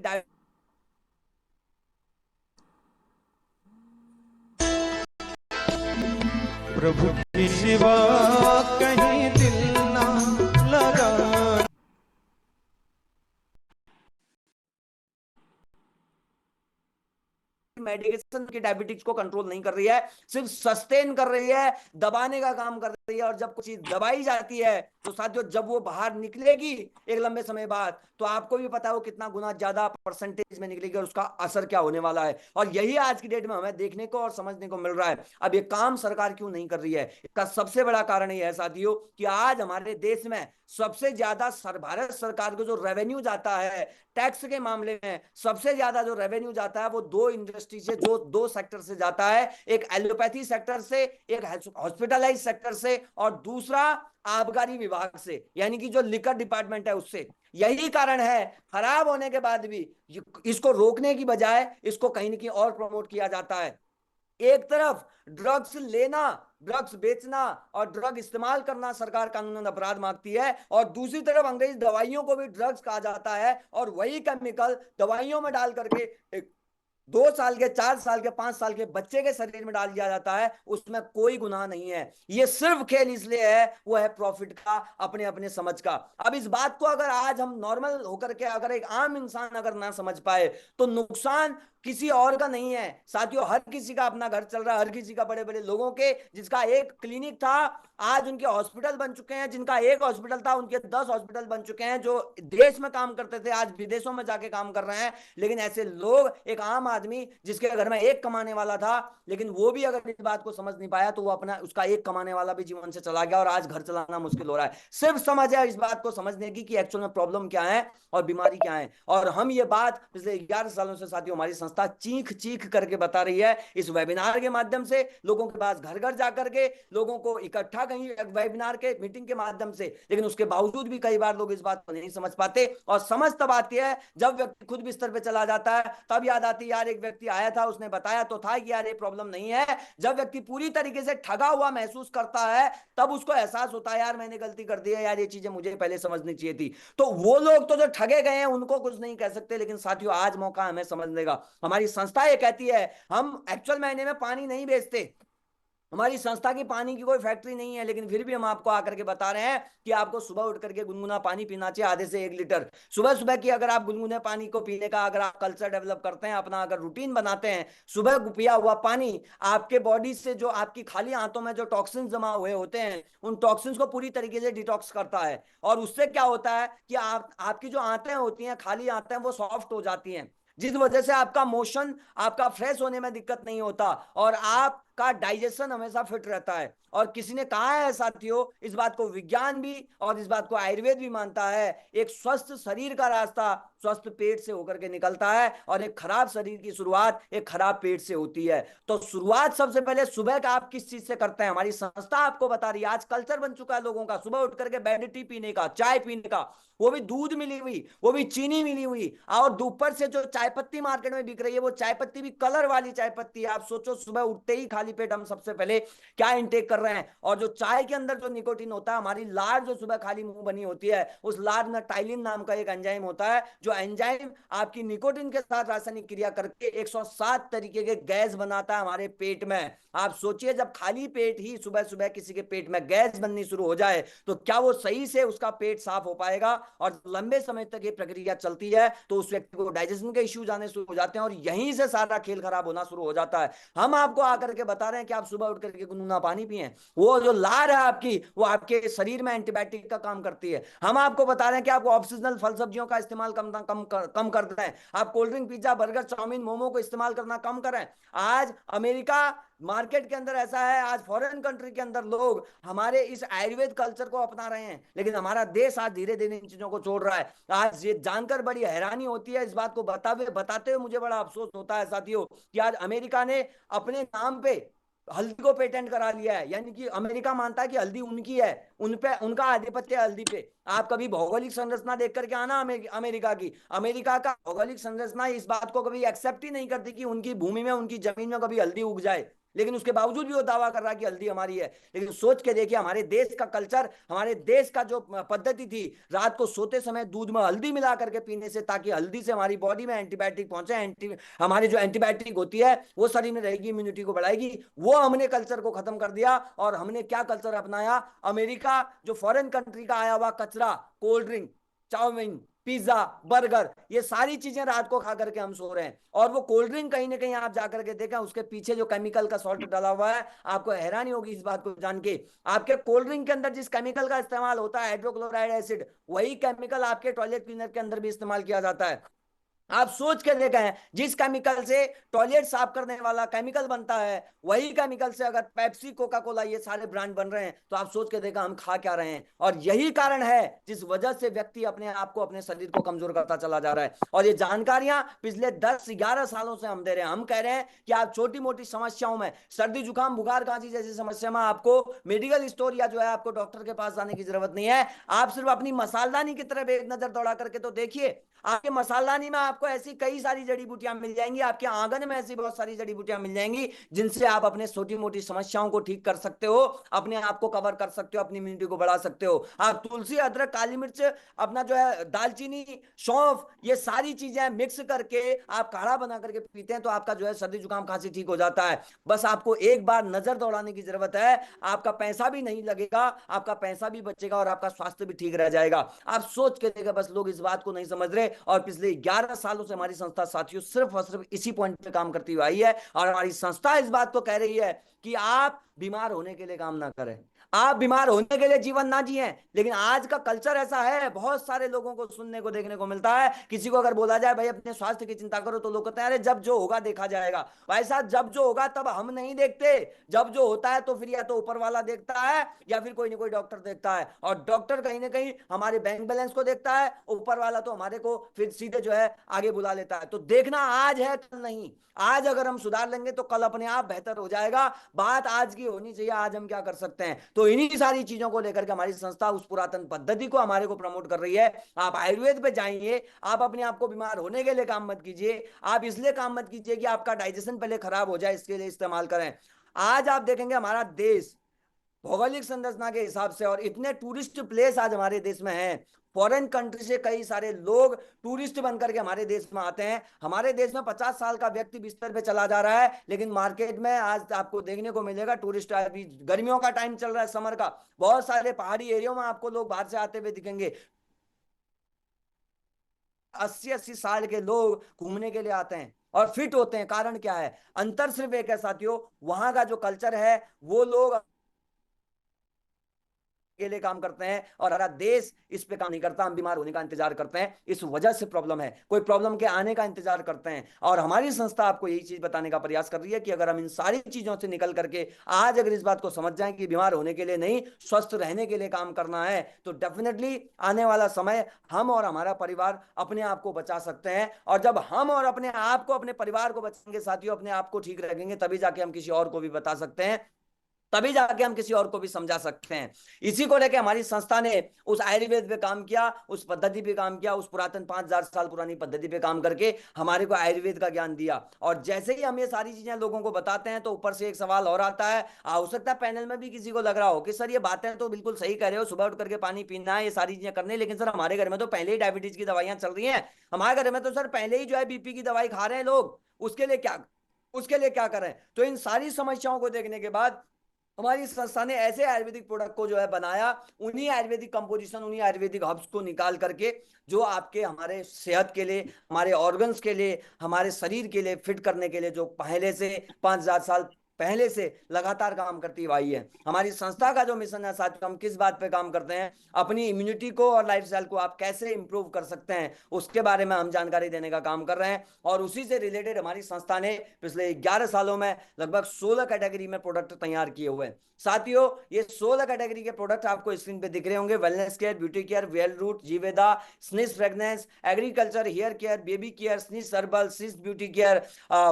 प्रभु की सिवा कहीं दिल मेडिकेशन की डायबिटीज को कंट्रोल नहीं कर रही है, सिर्फ सस्टेन कर रही है, दबाने का काम कर रही है। और जब कुछ चीज दबाई जाती है तो साथियों जब वो बाहर निकलेगी एक लंबे समय बाद, तो आपको भी पता है वो कितना गुना ज्यादा परसेंटेज में निकलेगी और उसका असर क्या होने वाला है। और यही आज की डेट में हमें देखने को और समझने को मिल रहा है। अब ये काम सरकार क्यों नहीं कर रही है, इसका सबसे बड़ा कारण यह है साथियों कि आज हमारे देश में सबसे ज्यादा भारत सरकार को जो रेवेन्यू जाता है टैक्स के मामले में, सबसे ज्यादा जो रेवेन्यू जाता है वो दो इंडस्ट्री से, जो दो सेक्टर से जाता है। एक एलोपैथी सेक्टर से, एक हॉस्पिटलाइज सेक्टर से, और दूसरा आबकारी विभाग से, यानी कि जो लिकर डिपार्टमेंट है उससे। यही कारण है खराब होने के बाद भी इसको रोकने की बजाय इसको कहीं ना कहीं और प्रमोट किया जाता है। एक तरफ ड्रग्स लेना, ड्रग्स बेचना और ड्रग इस्तेमाल करना सरकार कानूनन अपराध मांगती है, और दूसरी तरफ अंग्रेजी दवाइयों को भी ड्रग्स कहा जाता है, और वही केमिकल दवाइयों में डाल करके 2 साल के, 4 साल के, 5 साल के बच्चे के शरीर में डाल दिया जाता है। उसमें कोई गुनाह नहीं है। ये सिर्फ खेल इसलिए है, वो है प्रॉफिट का, अपने अपने समझ का। अब इस बात को अगर आज हम नॉर्मल होकर के, अगर एक आम इंसान अगर ना समझ पाए, तो नुकसान किसी और का नहीं है साथियों। हर किसी का अपना घर चल रहा है, हर किसी का, बड़े बड़े लोगों के जिसका एक क्लिनिक था आज उनके हॉस्पिटल बन चुके हैं, जिनका एक हॉस्पिटल था उनके 10 हॉस्पिटल बन चुके हैं, जो देश में काम करते थे आज विदेशों में जाके काम कर रहे हैं। लेकिन ऐसे लोग, एक आम आदमी जिसके घर में एक कमाने वाला था, लेकिन वो भी अगर इस बात को समझ नहीं पाया, तो वो अपना, उसका एक कमाने वाला भी जीवन से चला गया और आज घर चलाना मुश्किल हो रहा है। सिर्फ समझ है इस बात को समझने की कि एक्चुअल में प्रॉब्लम क्या है और बीमारी क्या है। और हम ये बात पिछले 11 सालों से साथियों हमारी संस्था चीख चीख करके बता रही है, इस वेबिनार के माध्यम से, लोगों के पास घर घर जाकर के, लोगों को इकट्ठा कहीं वेबिनार के मीटिंग के माध्यम से। लेकिन उसके बावजूद भी कई बार लोग इस बात को नहीं समझ पाते, और समझ तब आती है जब व्यक्ति खुद बिस्तर पे चला जाता है, तब याद आती है यार एक व्यक्ति आया था, उसने बताया तो था कि यार ये प्रॉब्लम नहीं है। जब व्यक्ति पूरी तरीके से ठगा हुआ महसूस करता है, तब उसको एहसास होता है यार मैंने गलती कर दी है, यार ये चीजें मुझे पहले समझनी चाहिए थी। तो वो लोग तो जो ठगे गए हैं उनको कुछ नहीं कह सकते, लेकिन साथियों आज मौका हमें समझने का। हमारी संस्था ये कहती है हम एक्चुअल महीने में पानी नहीं बेचते, हमारी संस्था की पानी की कोई फैक्ट्री नहीं है, लेकिन फिर भी हम आपको आकर के बता रहे हैं कि आपको सुबह उठ करके गुनगुना पानी पीना चाहिए, आधे से 1 लीटर सुबह सुबह की। अगर आप गुनगुने पानी को पीने का अगर आप कल्चर डेवलप करते हैं, अपना अगर रूटीन बनाते हैं, सुबह पिया हुआ पानी आपके बॉडी से, जो आपकी खाली आंतों में जो टॉक्सिन्स जमा हुए होते हैं, उन टॉक्सिन्स को पूरी तरीके से डिटॉक्स करता है। और उससे क्या होता है कि आपकी जो आंतें होती हैं, खाली आंतें, वो सॉफ्ट हो जाती हैं, जिस वजह से आपका मोशन, आपका फ्रेश होने में दिक्कत नहीं होता, और आपका डाइजेशन हमेशा फिट रहता है। और किसी ने कहा है साथियों, इस बात को विज्ञान भी और इस बात को आयुर्वेद भी मानता है, एक स्वस्थ शरीर का रास्ता स्वस्थ पेट से होकर के निकलता है, और एक खराब शरीर की शुरुआत एक खराब पेट से होती है। तो शुरुआत सबसे पहले सुबह का आप किस चीज से करते हैं, हमारी संस्था आपको बता रही है। आज कल्चर बन चुका है लोगों का सुबह उठ करके बेड टी पीने का, चाय पीने का, वो भी दूध मिली हुई, वो भी चीनी मिली हुई, और ऊपर से जो चाय पत्ती मार्केट में बिक रही है, वो चाय पत्ती भी कलर वाली चाय पत्ती है। आप सोचो सुबह उठते ही खाली पेट हम सबसे पहले क्या इंटेक कर रहे हैं। और जो चाय के अंदर जो निकोटीन होता है, हमारी लार जो सुबह खाली मुंह बनी होती है, उस लार में टाइलिन नाम का एक एंजाइम होता है, जो एंजाइम आपकी निकोटीन के साथ रासायनिक क्रिया करके 107 तरीके के गैस बनाता है हमारे पेट में। आप सोचिए जब खाली पेट ही सुबह सुबह किसी के पेट में गैस बननी शुरू हो जाए, तो क्या वो सही से उसका पेट साफ हो पाएगा। और लंबे समय तक ये प्रक्रिया चलती है तो उस व्यक्ति को डाइजेशन के इश्यूज आने शुरू हो जाते हैं, और यहीं से सारा खेल खराब होना शुरू हो जाता है। हम आपको आकर के बता रहे हैं कि आप सुबह उठ करके गुनगुना पानी पिए, वो जो लार है आपकी, वो आपके शरीर में एंटीबायोटिक का काम करती है। हम आपको बता रहे हैं कि आपको ऑक्सीजनल फल सब्जियों का इस्तेमाल कम कर दें, आप cold drink, pizza, burger, chowmein, momo को इस्तेमाल करना कम करें। आज अमेरिका मार्केट के अंदर ऐसा है, आज फॉरेन कंट्री के अंदर लोग हमारे इस आयुर्वेद कल्चर को अपना रहे हैं, लेकिन हमारा देश आज धीरे धीरे इन चीजों को छोड़ रहा है। आज ये जानकर बड़ी हैरानी होती है, इस बात को बताते हुए मुझे बड़ा अफसोस होता है साथियों, कि आज अमेरिका ने अपने नाम पे हल्दी को पेटेंट करा लिया है। यानी कि अमेरिका मानता है कि हल्दी उनकी है, उन पे उनका आधिपत्य है हल्दी पे। आप कभी भौगोलिक संरचना देख करके आना अमेरिका की, अमेरिका का भौगोलिक संरचना इस बात को कभी एक्सेप्ट ही नहीं करती कि उनकी भूमि में, उनकी जमीन में कभी हल्दी उग जाए, लेकिन उसके बावजूद भी वो दावा कर रहा है कि हल्दी हमारी है। लेकिन सोच के देखिए हमारे देश का कल्चर, हमारे देश का जो पद्धति थी, रात को सोते समय दूध में हल्दी मिला करके पीने से, ताकि हल्दी से हमारी बॉडी में एंटीबायोटिक पहुंचे, हमारी जो एंटीबायोटिक होती है वो शरीर में रहेगी, इम्यूनिटी को बढ़ाएगी। वो हमने कल्चर को खत्म कर दिया, और हमने क्या कल्चर अपनाया, अमेरिका जो फॉरेन कंट्री का आया हुआ कचरा, cold drink, chowmein, pizza, burger, ये सारी चीजें रात को खा करके हम सो रहे हैं। और वो कोल्ड ड्रिंक कहीं ना कहीं आप जाकर के देखें उसके पीछे जो केमिकल का सॉल्ट डाला हुआ है, आपको हैरानी होगी इस बात को जान के। आपके कोल्ड ड्रिंक के अंदर जिस केमिकल का इस्तेमाल होता है हाइड्रोक्लोराइड एसिड, वही केमिकल आपके टॉयलेट क्लीनर के अंदर भी इस्तेमाल किया जाता है। आप सोच के देखें हैं, जिस केमिकल से टॉयलेट साफ करने वाला केमिकल बनता है, वही केमिकल से अगर पेप्सी, कोका कोला, ये सारे ब्रांड बन रहे हैं, तो आप सोच के देखा हम खा क्या रहे हैं। और यही कारण है जिस वजह से व्यक्ति अपने आप को, अपने शरीर को कमजोर करता चला जा रहा है। और ये जानकारियां पिछले 10-11 सालों से हम दे रहे हैं। हम कह रहे हैं कि आप छोटी मोटी समस्याओं में, सर्दी जुकाम बुखार खांसी जैसी समस्या में, आपको मेडिकल स्टोर या जो है आपको डॉक्टर के पास जाने की जरूरत नहीं है। आप सिर्फ अपनी मसालदानी की तरफ एक नजर दौड़ा करके तो देखिए, आपके मसालदानी में आपको ऐसी कई सारी जड़ी बूटियां मिल जाएंगी, आपके आंगन में ऐसी बहुत सारी जड़ी बूटियां मिल जाएंगी जिनसे आप अपने छोटी मोटी समस्याओं को ठीक कर सकते हो, अपने आप को कवर कर सकते हो, अपनी इम्यूनिटी को बढ़ा सकते हो। आप तुलसी, अदरक, काली मिर्च, अपना जो है दालचीनी, सौंफ, ये सारी चीजें मिक्स करके आप काढ़ा बना करके पीते हैं, तो आपका जो है सर्दी जुकाम खांसी ठीक हो जाता है। बस आपको एक बार नजर दौड़ाने की जरूरत है, आपका पैसा भी नहीं लगेगा, आपका पैसा भी बचेगा और आपका स्वास्थ्य भी ठीक रह जाएगा। आप सोच के देखा, बस लोग इस बात को नहीं समझ रहे। और पिछले 11 सालों से हमारी संस्था साथियों सिर्फ और सिर्फ इसी पॉइंट पे काम करती हुई आई है। और हमारी संस्था इस बात को कह रही है कि आप बीमार होने के लिए काम ना करें, आप बीमार होने के लिए जीवन ना जिए। लेकिन आज का कल्चर ऐसा है, बहुत सारे लोगों को सुनने को देखने को मिलता है, किसी को अगर बोला जाए भाई अपने स्वास्थ्य की चिंता करो, तो लोग कहते हैं अरे जब जो होगा देखा जाएगा। भाई साहब, जब जो होगा तब हम नहीं देखते, जब जो होता है तो फिर या तो ऊपर वाला देखता है या फिर कोई ना कोई डॉक्टर देखता है। और डॉक्टर कहीं ना कहीं हमारे बैंक बैलेंस को देखता है, ऊपर वाला तो हमारे को फिर सीधे जो है आगे बुला लेता है। तो देखना आज है, कल नहीं। आज अगर हम सुधार लेंगे तो कल अपने आप बेहतर हो जाएगा। बात आज की होनी चाहिए, आज हम क्या कर सकते हैं। तो इन्हीं सारी चीजों को लेकर के हमारी संस्था उस पुरातन पद्धति को हमारे को प्रमोट कर रही है। आप आयुर्वेद पे जाइए, आप अपने आप को बीमार होने के लिए काम मत कीजिए, आप इसलिए काम मत कीजिए कि आपका डाइजेशन पहले खराब हो जाए, इसके लिए इस्तेमाल करें। आज आप देखेंगे हमारा देश भौगोलिक संरचना के हिसाब से, और इतने टूरिस्ट प्लेस आज हमारे देश में हैं, फॉरेन कंट्री से कई सारे लोग टूरिस्ट बनकर के हमारे देश में आते हैं। हमारे देश में 50 साल का व्यक्ति बिस्तर पे चला जा रहा है, लेकिन मार्केट में आज आपको देखने को मिलेगा टूरिस्ट, अभी गर्मियों का टाइम चल रहा है, समर का, बहुत सारे पहाड़ी एरियो में आपको लोग बाहर से आते हुए दिखेंगे। 80-80 साल के लोग घूमने के लिए आते हैं और फिट होते हैं। कारण क्या है? अंतर सिर्फ एक है साथियों, वहां का जो कल्चर है, वो लोग के लिए काम करते हैं और हमारा देश इस पे काम नहीं करता। हम बीमार होने का इंतजार करते हैं, इस वजह से प्रॉब्लम है, कोई प्रॉब्लम के आने का इंतजार करते हैं। और हमारी संस्था आपको यही चीज बताने का प्रयास कर रही है कि अगर हम इन सारी चीजों से निकल करके आज अगर इस बात को समझ जाएं कि बीमार होने के लिए नहीं, स्वस्थ रहने के लिए काम करना है, तो डेफिनेटली आने वाला समय हम और हमारा परिवार अपने आप को बचा सकते हैं। और जब हम और अपने आप को, अपने परिवार को बचाएंगे साथियों, अपने आप को ठीक रखेंगे, तभी जाके हम किसी और को भी बता सकते हैं, तभी जाके हम किसी और को भी समझा सकते हैं। इसी को लेकर हमारी संस्था ने उस आयुर्वेद पे काम किया, उस पद्धति पे काम किया, उस पुरातन 5000 साल पुरानी पद्धति पे काम करके हमारे को आयुर्वेद का ज्ञान दिया। और जैसे ही हम ये सारी चीजें लोगों को बताते हैं, तो ऊपर से एक सवाल और आता है, हो सकता है पैनल में भी किसी को लग रहा हो कि सर ये बातें तो बिल्कुल सही कह रहे हो, सुबह उठ करके पानी पीना है, ये सारी चीजें करनी, लेकिन सर हमारे घर में तो पहले ही डायबिटीज की दवाइयां चल रही हैं, हमारे घर में तो सर पहले ही जो है बीपी की दवाई खा रहे हैं लोग, उसके लिए क्या करें। तो इन सारी समस्याओं को देखने के बाद हमारी संस्था ने ऐसे आयुर्वेदिक प्रोडक्ट को जो है बनाया, उन्हीं आयुर्वेदिक कंपोजिशन, उन्हीं आयुर्वेदिक हर्ब्स को निकाल करके, जो आपके हमारे सेहत के लिए, हमारे ऑर्गन्स के लिए, हमारे शरीर के लिए फिट करने के लिए, जो पहले से 5000 साल पहले से लगातार काम करती आई है। हमारी संस्था का जो मिशन है साथियों, हम किस बात पे काम करते हैं, अपनी इम्यूनिटी को और लाइफस्टाइल को आप कैसे इंप्रूव कर सकते हैं, उसके बारे में हम जानकारी देने का काम कर रहे हैं। और उसी से रिलेटेड हमारी संस्था ने पिछले 11 सालों में लगभग 16 कैटेगरी में प्रोडक्ट तैयार किए हुए हैं। साथियों, ये 16 कैटेगरी के प्रोडक्ट आपको स्क्रीन पे दिख रहे होंगे: wellness care, beauty care, well root, Jeeveda, Sniss fragrance, agriculture, hair care, baby care, Sniss herbal, Sniss beauty care,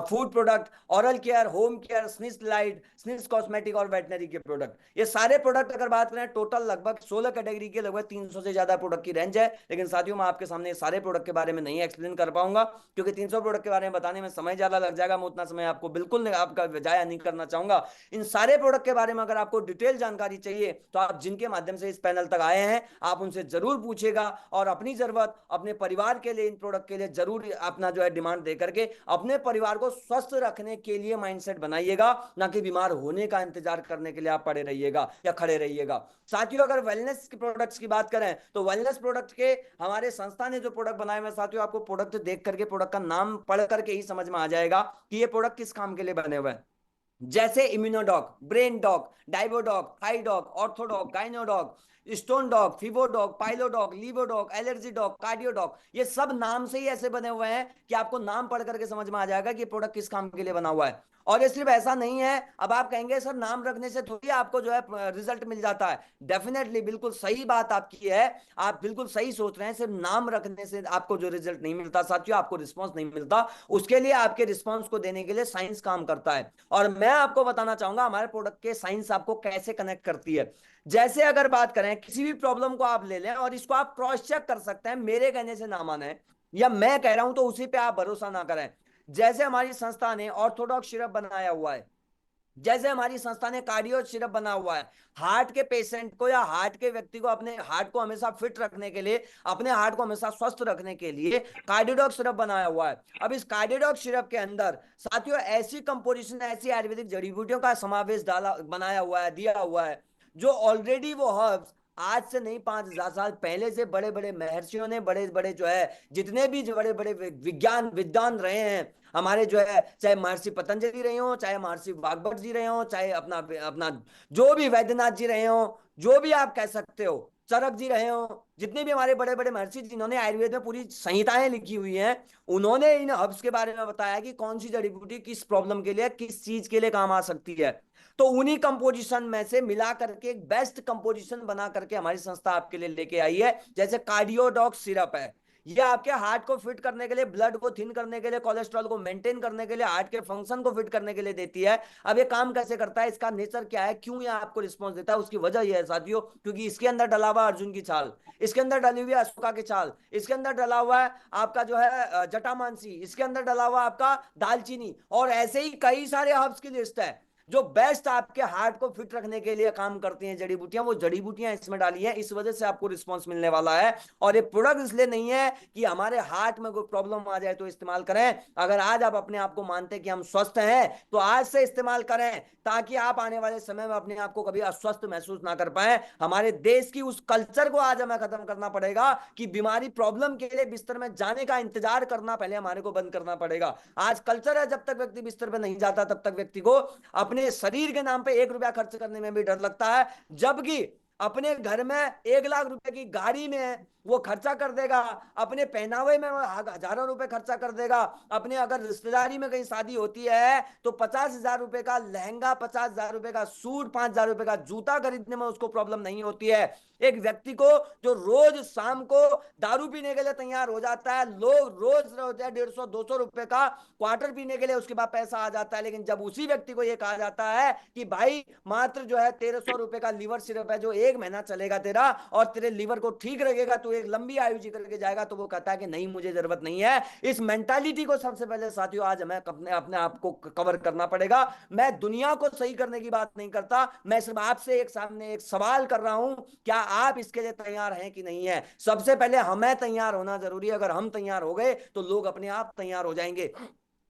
food product, oral care, home care, Sniss light, Sniss cosmetic और वेटनरी के प्रोडक्ट। ये सारे प्रोडक्ट अगर बात करें, टोटल लगभग 16 कैटेगरी के लगभग 300 से ज्यादा प्रोडक्ट की रेंज है। लेकिन साथियों, मैं आपके सामने सारे प्रोडक्ट के बारे में नहीं एक्सप्लेन कर पाऊंगा, क्योंकि 300 प्रोडक्ट के बारे में बताने में समय ज्यादा लग जाएगा। मैं उतना समय आपको बिल्कुल आपका जाया नहीं करना चाहूंगा। इन सारे प्रोडक्ट के बारे में अगर आपको डिटेल जानकारी चाहिए, तो आप जिनके माध्यम से इस पैनल तक आए हैं, आप उनसे जरूर पूछेगा और अपनी जरूरत, अपने परिवार के लिए, इन प्रोडक्ट के लिए जरूर अपना जो है डिमांड दे करके अपने परिवार को स्वस्थ रखने के लिए माइंडसेट बनाइएगा। ना कि बीमार होने का इंतजार करने के लिए आप पड़े रहिएगा या खड़े रहिएगा। साथियों अगर वेलनेस के प्रोडक्ट्स की बात करें तो वेलनेस प्रोडक्ट के हमारे संस्था ने जो प्रोडक्ट बनाए हुए साथियों, आपको प्रोडक्ट देख करके, प्रोडक्ट का नाम पढ़ करके ही समझ में आ जाएगा कि ये प्रोडक्ट किस काम के लिए बने हुए हैं। जैसे इम्यूनोडॉग, ब्रेन डॉग, डाइवोडॉग, थाई dog, orthodog, gynodog, stone dog, फिवो dog, pilo dog, livo dog, allergy dog, cardio dog, ये सब नाम से ही ऐसे बने हुए हैं कि आपको नाम पढ़ करके समझ में आ जाएगा कि ये प्रोडक्ट किस काम के लिए बना हुआ है। और ये सिर्फ ऐसा नहीं है, अब आप कहेंगे सर नाम रखने से थोड़ी आपको जो है रिजल्ट मिल जाता है। डेफिनेटली बिल्कुल सही बात आपकी है, आप बिल्कुल सही सोच रहे हैं, सिर्फ नाम रखने से आपको जो रिजल्ट नहीं मिलता साथियों, आपको रिस्पॉन्स नहीं मिलता, उसके लिए आपके रिस्पॉन्स को देने के लिए साइंस काम करता है। और मैं आपको बताना चाहूंगा हमारे प्रोडक्ट के साइंस आपको कैसे कनेक्ट करती है। जैसे अगर बात करें किसी भी प्रॉब्लम को आप ले लें और इसको आप क्रॉस चेक कर सकते हैं, मेरे कहने से ना माने या मैं कह रहा हूं तो उसी पे आप भरोसा ना करें। जैसे हमारी संस्था ने ऑर्थोडॉक्स सिरप बनाया हुआ है, जैसे हमारी संस्था ने कार्डियो सिरप बना हुआ है, हार्ट के पेशेंट को या हार्ट के व्यक्ति को अपने हार्ट को हमेशा फिट रखने के लिए, अपने हार्ट को हमेशा स्वस्थ रखने के लिए कार्डियोडॉक सिरप बनाया हुआ है। अब इस कार्डियोडॉक सिरप के अंदर साथियों ऐसी कंपोजिशन, ऐसी आयुर्वेदिक जड़ी बूटियों का समावेश डाला बनाया हुआ है, दिया हुआ है, जो ऑलरेडी वो हर्ब्स आज से नहीं 5,000 साल पहले से बड़े बड़े महर्षियों ने, बड़े बड़े जो है जितने भी जो बड़े बड़े विज्ञान विद्वान रहे हैं हमारे जो है, चाहे महर्षि पतंजलि रहे हो, चाहे महर्षि वाग्भट जी रहे हो, चाहे अपना अपना जो भी वैद्यनाथ जी रहे हो, जो भी आप कह सकते हो, चरक जी रहे हो, जितने भी हमारे बड़े बड़े महर्षि जिन्होंने आयुर्वेद में पूरी संहिताएं लिखी हुई हैं, उन्होंने इन हर्ब्स के बारे में बताया कि कौन सी जड़ी बूटी किस प्रॉब्लम के लिए, किस चीज के लिए काम आ सकती है। तो उन्हीं कंपोजिशन में से मिला करके एक बेस्ट कंपोजिशन बना करके हमारी संस्था आपके लिए लेके आई है। जैसे कार्डियोडॉक सिरप है, ये आपके हार्ट को फिट करने के लिए, ब्लड को थिन करने के लिए, कोलेस्ट्रॉल को मेंटेन करने के लिए, हार्ट के फंक्शन को फिट करने के लिए देती है। अब ये काम कैसे करता है, इसका नेचर क्या है, क्यों ये आपको रिस्पॉन्स देता है, उसकी वजह यह है साथियों, क्योंकि इसके अंदर डला हुआ अर्जुन की छाल, इसके अंदर डली हुई है अशोका की छाल, इसके अंदर डला हुआ है आपका जो है जटामांसी, इसके अंदर डला हुआ आपका दालचीनी, और ऐसे ही कई सारे हर्ब्स की लिस्ट है जो बेस्ट आपके हार्ट को फिट रखने के लिए काम करती हैं जड़ी बूटियां, वो जड़ी बूटियां इसमें डाली हैं, इस वजह से आपको रिस्पांस मिलने वाला है। और ये प्रोडक्ट इसलिए नहीं है कि हमारे हार्ट में कोई प्रॉब्लम आ जाए तो इस्तेमाल करें। अगर आज आप अपने आप को मानते हैं कि हम स्वस्थ हैं तो आज से इस्तेमाल करें, ताकि आप आने वाले समय में अपने आप को कभी अस्वस्थ महसूस ना कर पाए। हमारे देश की उस कल्चर को आज हमें खत्म करना पड़ेगा कि बीमारी प्रॉब्लम के लिए बिस्तर में जाने का इंतजार करना पहले हमारे को बंद करना पड़ेगा। आज कल्चर है जब तक व्यक्ति बिस्तर पर नहीं जाता तब तक व्यक्ति को अपने शरीर के नाम पे 1 रुपया खर्च करने में भी डर लगता है, जबकि अपने घर में 1 लाख रुपए की गाड़ी में वो खर्चा कर देगा, अपने पहनावे में हजारों रुपए खर्चा कर देगा, अपने अगर रिश्तेदारी में कहीं शादी होती है तो 50,000 रुपए का लहंगा, 50,000 रुपए का सूट, 5,000 रुपए का जूता खरीदने में उसको प्रॉब्लम नहीं होती है। एक व्यक्ति को जो रोज शाम को दारू पीने के लिए तैयार हो जाता है, लोग रोज होते हैं 150-200 रुपए का क्वार्टर पीने के लिए, उसके बाद पैसा आ जाता है, लेकिन जब उसी व्यक्ति को यह कहा जाता है कि भाई मात्र जो है 1,300 रुपए का लीवर सिरप है जो 1 महीना चलेगा तेरा और तेरे लीवर को ठीक रखेगा, तो एक लंबी आयु जी करके जाएगा, तो वो कहता है कि नहीं मुझे जरूरत नहीं है। इस मेंटालिटी को सबसे पहले साथियों आज हमें अपने अपने आप को कवर करना पड़ेगा। मैं दुनिया को सही करने की बात नहीं करता, मैं सिर्फ आपसे एक सामने एक सवाल कर रहा हूं, क्या आप इसके लिए तैयार हैं कि नहीं है। सबसे पहले हमें तैयार होना जरूरी है, अगर हम तैयार हो गए तो लोग अपने आप तैयार हो जाएंगे।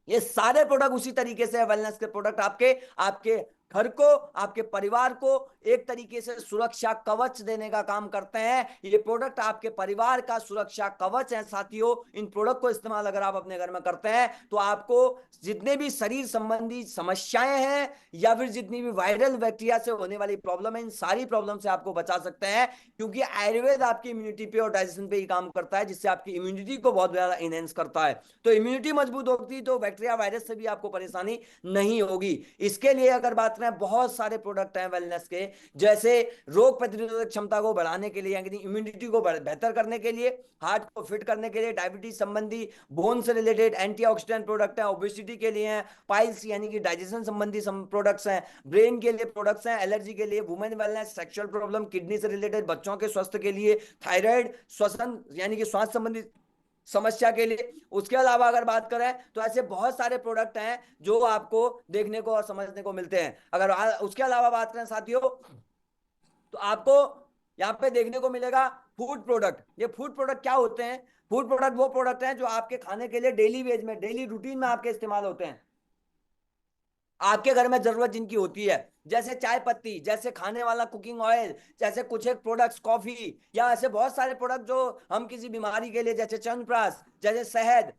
ये सारे प्रोडक्ट उसी तरीके से वेलनेस के प्रोडक्ट आपके आपके घर को, आपके परिवार को एक तरीके से सुरक्षा कवच देने का काम करते हैं। ये प्रोडक्ट आपके परिवार का सुरक्षा कवच है साथियों। इन प्रोडक्ट को इस्तेमाल अगर आप अपने घर में करते हैं तो आपको जितने भी शरीर संबंधी समस्याएं हैं या फिर जितनी भी वायरल बैक्टीरिया से होने वाली प्रॉब्लम है, इन सारी प्रॉब्लम से आपको बचा सकते हैं, क्योंकि आयुर्वेद आपकी इम्यूनिटी पे और डाइजेशन पे ही काम करता है, जिससे आपकी इम्यूनिटी को बहुत ज्यादा इनहेंस करता है। तो इम्यूनिटी मजबूत होती तो बैक्टीरिया वायरस से भी आपको परेशानी नहीं होगी। इसके लिए अगर बात करें, बहुत सारे प्रोडक्ट हैं वेलनेस के, जैसे रोग प्रतिरोधक क्षमता को बढ़ाने के लिए, यानी इम्यूनिटी को बेहतर करने के लिए, हार्ट को फिट करने के लिए, डायबिटीज संबंधी बोन से रिलेटेड एंटीऑक्सीडेंट प्रोडक्ट हैं, ओबेसिटी के लिए हैं, पाइल्स यानी कि डाइजेशन संबंधी प्रोडक्ट्स हैं, ब्रेन के लिए प्रोडक्ट्स हैं, एलर्जी के लिए, women wellness, sexual problem, kidney से रिलेटेड बच्चों के स्वास्थ्य के लिए, थायराइड, श्वसन यानी कि स्वास्थ्य संबंधी समस्या के लिए। उसके अलावा अगर बात करें तो ऐसे बहुत सारे प्रोडक्ट हैं जो आपको देखने को और समझने को मिलते हैं। अगर उसके अलावा बात करें साथियों तो आपको यहाँ पे देखने को मिलेगा फूड प्रोडक्ट। ये फूड प्रोडक्ट क्या होते हैं? फूड प्रोडक्ट वो प्रोडक्ट हैं जो आपके खाने के लिए डेली वेज में, डेली रूटीन में आपके इस्तेमाल होते हैं। आपके घर में जरूरत जिनकी होती है, जैसे चाय पत्ती, जैसे खाने वाला कुकिंग ऑयल, जैसे कुछ एक प्रोडक्ट्स कॉफी, या ऐसे बहुत सारे प्रोडक्ट जो हम किसी बीमारी के लिए, जैसे च्यवनप्राश, जैसे शहद,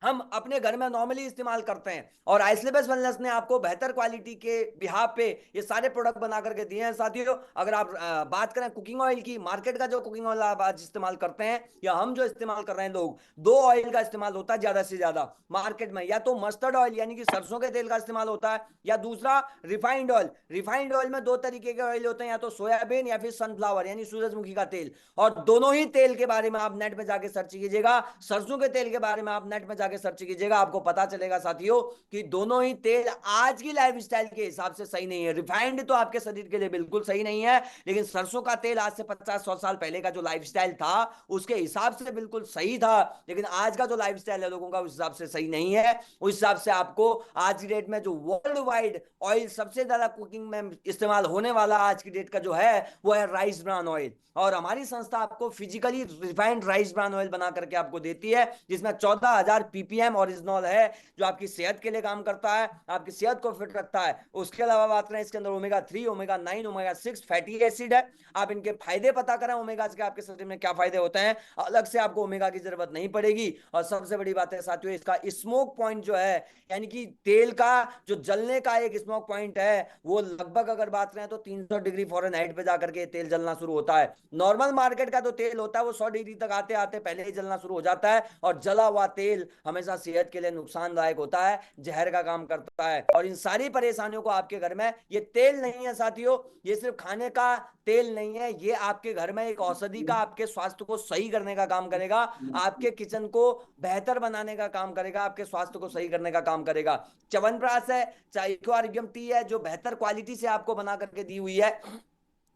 हम अपने घर में नॉर्मली इस्तेमाल करते हैं। और आइसलेबस वेलनेस ने आपको बेहतर क्वालिटी के बिहाफ पे ये सारे प्रोडक्ट बना करके दिए हैं साथियों। अगर आप बात करें कुकिंग ऑयल की, मार्केट का जो कुकिंग ऑयल आप आज इस्तेमाल करते हैं या हम जो इस्तेमाल कर रहे हैं लोग, दो ऑयल का इस्तेमाल होता है ज्यादा से ज्यादा मार्केट में, या तो मस्टर्ड ऑयल यानी कि सरसों के तेल का इस्तेमाल होता है, या दूसरा रिफाइंड ऑयल। रिफाइंड ऑयल में दो तरीके के ऑयल होते हैं, या तो सोयाबीन या फिर सनफ्लावर यानी सूरजमुखी का तेल। और दोनों ही तेल के बारे में आप नेट में जाके सर्च कीजिएगा, सरसों के तेल के बारे में आप नेट में जाके सर्च कीजिएगा, आपको पता चलेगा साथियों कि दोनों ही तेल आज की लाइफस्टाइल के हिसाब से सही नहीं है। रिफाइंड तो आपके शरीर के लिए बिल्कुल सही नहीं है, लेकिन सरसों का तेल आज से 50-100 साल पहले का जो लाइफस्टाइल था उसके हिसाब से बिल्कुल सही था, लेकिन आज का जो लाइफस्टाइल है लोगों का उस हिसाब से सही नहीं है। उस हिसाब से आपको आज की डेट में जो वर्ल्ड वाइड ऑयल सबसे ज्यादा कुकिंग में इस्तेमाल होने वाला आज की डेट का जो है वो है राइस ब्रान ऑयल। और हमारी संस्था आपको physically refined rice bran oil बना करके आपको देती है, जिसमें 14,000 पीपीएम ओरिजिनल है, जो आपकी सेहत के लिए काम करता है, आपकी सेहत को फिट रखता है। उसके अलावा बात करें, इसके अंदर omega 3, omega 9, omega 6 fatty acid है। आप इनके फायदे पता करें ओमेगा के आपके शरीर में क्या फायदे होते हैं, अलग से आपको ओमेगा की जरूरत नहीं पड़ेगी। और सबसे बड़ी बात है साथियों, इसका स्मोक पॉइंट जो है, यानी कि तेल का जो जलने का एक स्मोक पॉइंट है, वो लगभग अगर बात करें तो 300 डिग्री फ़ारेनहाइट पे जाकर के तेल जलना शुरू होता है। नॉर्मल मार्केट का जो तेल होता है वो 100 डिग्री तक आते आते पहले ही जलना शुरू हो जाता है। और जला हुआ तेल हमेशा सेहत के लिए नुकसानदायक होता है, जहर का काम करता है। और इन सारी परेशानियों को आपके घर में, ये तेल नहीं है साथियों, ये सिर्फ खाने का तेल नहीं है, ये आपके घर में एक औषधि का, आपके स्वास्थ्य को सही करने का काम करेगा, आपके किचन को बेहतर बनाने का काम करेगा, आपके स्वास्थ्य को सही करने का काम करेगा। च्यवनप्राश है, चाहे इक्वारियम टी है, जो बेहतर क्वालिटी से आपको बना करके दी हुई है।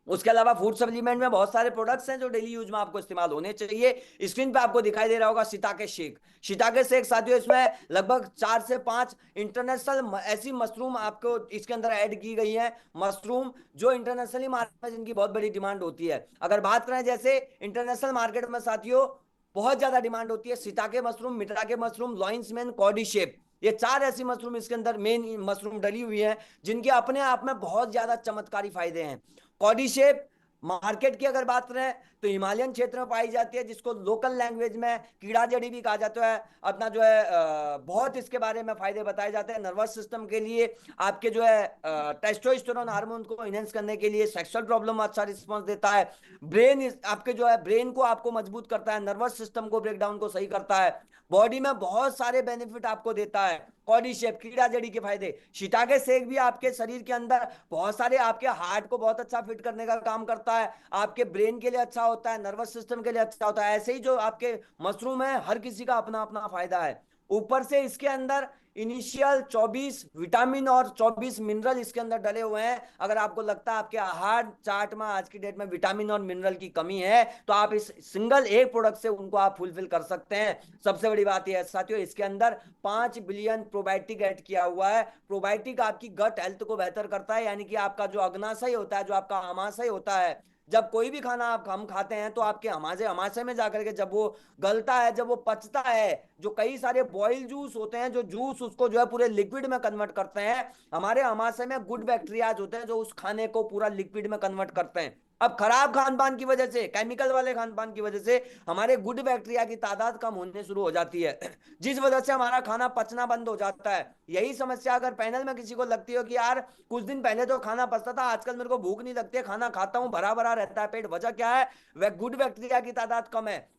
उसके अलावा फूड सप्लीमेंट में बहुत सारे प्रोडक्ट्स हैं जो डेली यूज में आपको इस्तेमाल होने चाहिए। स्क्रीन पे आपको दिखाई दे रहा होगा शिताके शेक। शिताके शेक साथियों, इसमें लगभग 4 से 5 इंटरनेशनल ऐसी मशरूम आपको इसके अंदर ऐड की गई है, मशरूम जो इंटरनेशनली मार्केट में जिनकी बहुत बड़ी डिमांड होती है। अगर बात करें जैसे इंटरनेशनल मार्केट में साथियों बहुत ज्यादा डिमांड होती है सिताके मशरूम, मिटाके मशरूम, लॉइंसमैन, कॉडी शेप, ये 4 ऐसी मशरूम इसके अंदर मेन मशरूम डली हुई है, जिनके अपने आप में बहुत ज्यादा चमत्कारी फायदे हैं। कॉडी शेप मार्केट की अगर बात करें तो हिमालयन क्षेत्र में पाई जाती है, जिसको लोकल लैंग्वेज में कीड़ा जड़ी भी कहा जाता है। अपना जो है बहुत इसके बारे में फायदे बताए जाते हैं नर्वस सिस्टम के लिए, आपके जो है टेस्टोस्टेरोन हार्मोन को इनहेंस करने के लिए, सेक्सुअल प्रॉब्लम अच्छा रिस्पॉन्स देता है, ब्रेन आपके जो है ब्रेन को आपको मजबूत करता है, नर्वस सिस्टम को ब्रेकडाउन को सही करता है, बॉडी में बहुत सारे बेनिफिट आपको देता है। कॉडी शेप कीड़ा जड़ी के फायदे, शिटाके सेक भी आपके शरीर के अंदर बहुत सारे, आपके हार्ट को बहुत अच्छा फिट करने का काम करता है, आपके ब्रेन के लिए अच्छा होता है, नर्वस सिस्टम के लिए अच्छा होता है। ऐसे ही जो आपके मशरूम है, हर किसी का अपना अपना फायदा है। ऊपर से इसके अंदर इनिशियल 24 विटामिन और 24 मिनरल इसके अंदर डले हुए हैं। अगर आपको लगता है आपके आहार चार्ट में आज की डेट में विटामिन और मिनरल की कमी है, तो आप इस सिंगल एक प्रोडक्ट से उनको आप फुलफिल कर सकते हैं। सबसे बड़ी बात यह है साथियों, इसके अंदर 5 बिलियन प्रोबायोटिक ऐड किया हुआ है। प्रोबायोटिक आपकी गट हेल्थ को बेहतर करता है, यानी कि आपका जो अग्नाशय होता है, जो आपका आमाशय होता है, जब कोई भी खाना आप हम खाते हैं तो आपके आमाशय आमाशय में जाकर के जब वो गलता है, जब वो पचता है, जो कई सारे बॉयल जूस होते हैं, जो जूस उसको जो है पूरे लिक्विड में कन्वर्ट करते हैं, हमारे आमाशय में गुड बैक्टीरियाज होते हैं जो उस खाने को पूरा लिक्विड में कन्वर्ट करते हैं। अब खराब खान पान की वजह से, केमिकल वाले खान पान की वजह से हमारे गुड बैक्टीरिया की तादाद कम होने शुरू हो जाती है, जिस वजह से हमारा खाना पचना बंद हो जाता है। यही समस्या अगर पैनल में किसी को लगती हो कि यार कुछ दिन पहले तो खाना पचता था, आजकल मेरे को भूख नहीं लगती है, खाना खाता हूं भरा भरा रहता है पेट, वजह क्या है? वह गुड बैक्टीरिया की तादाद कम है।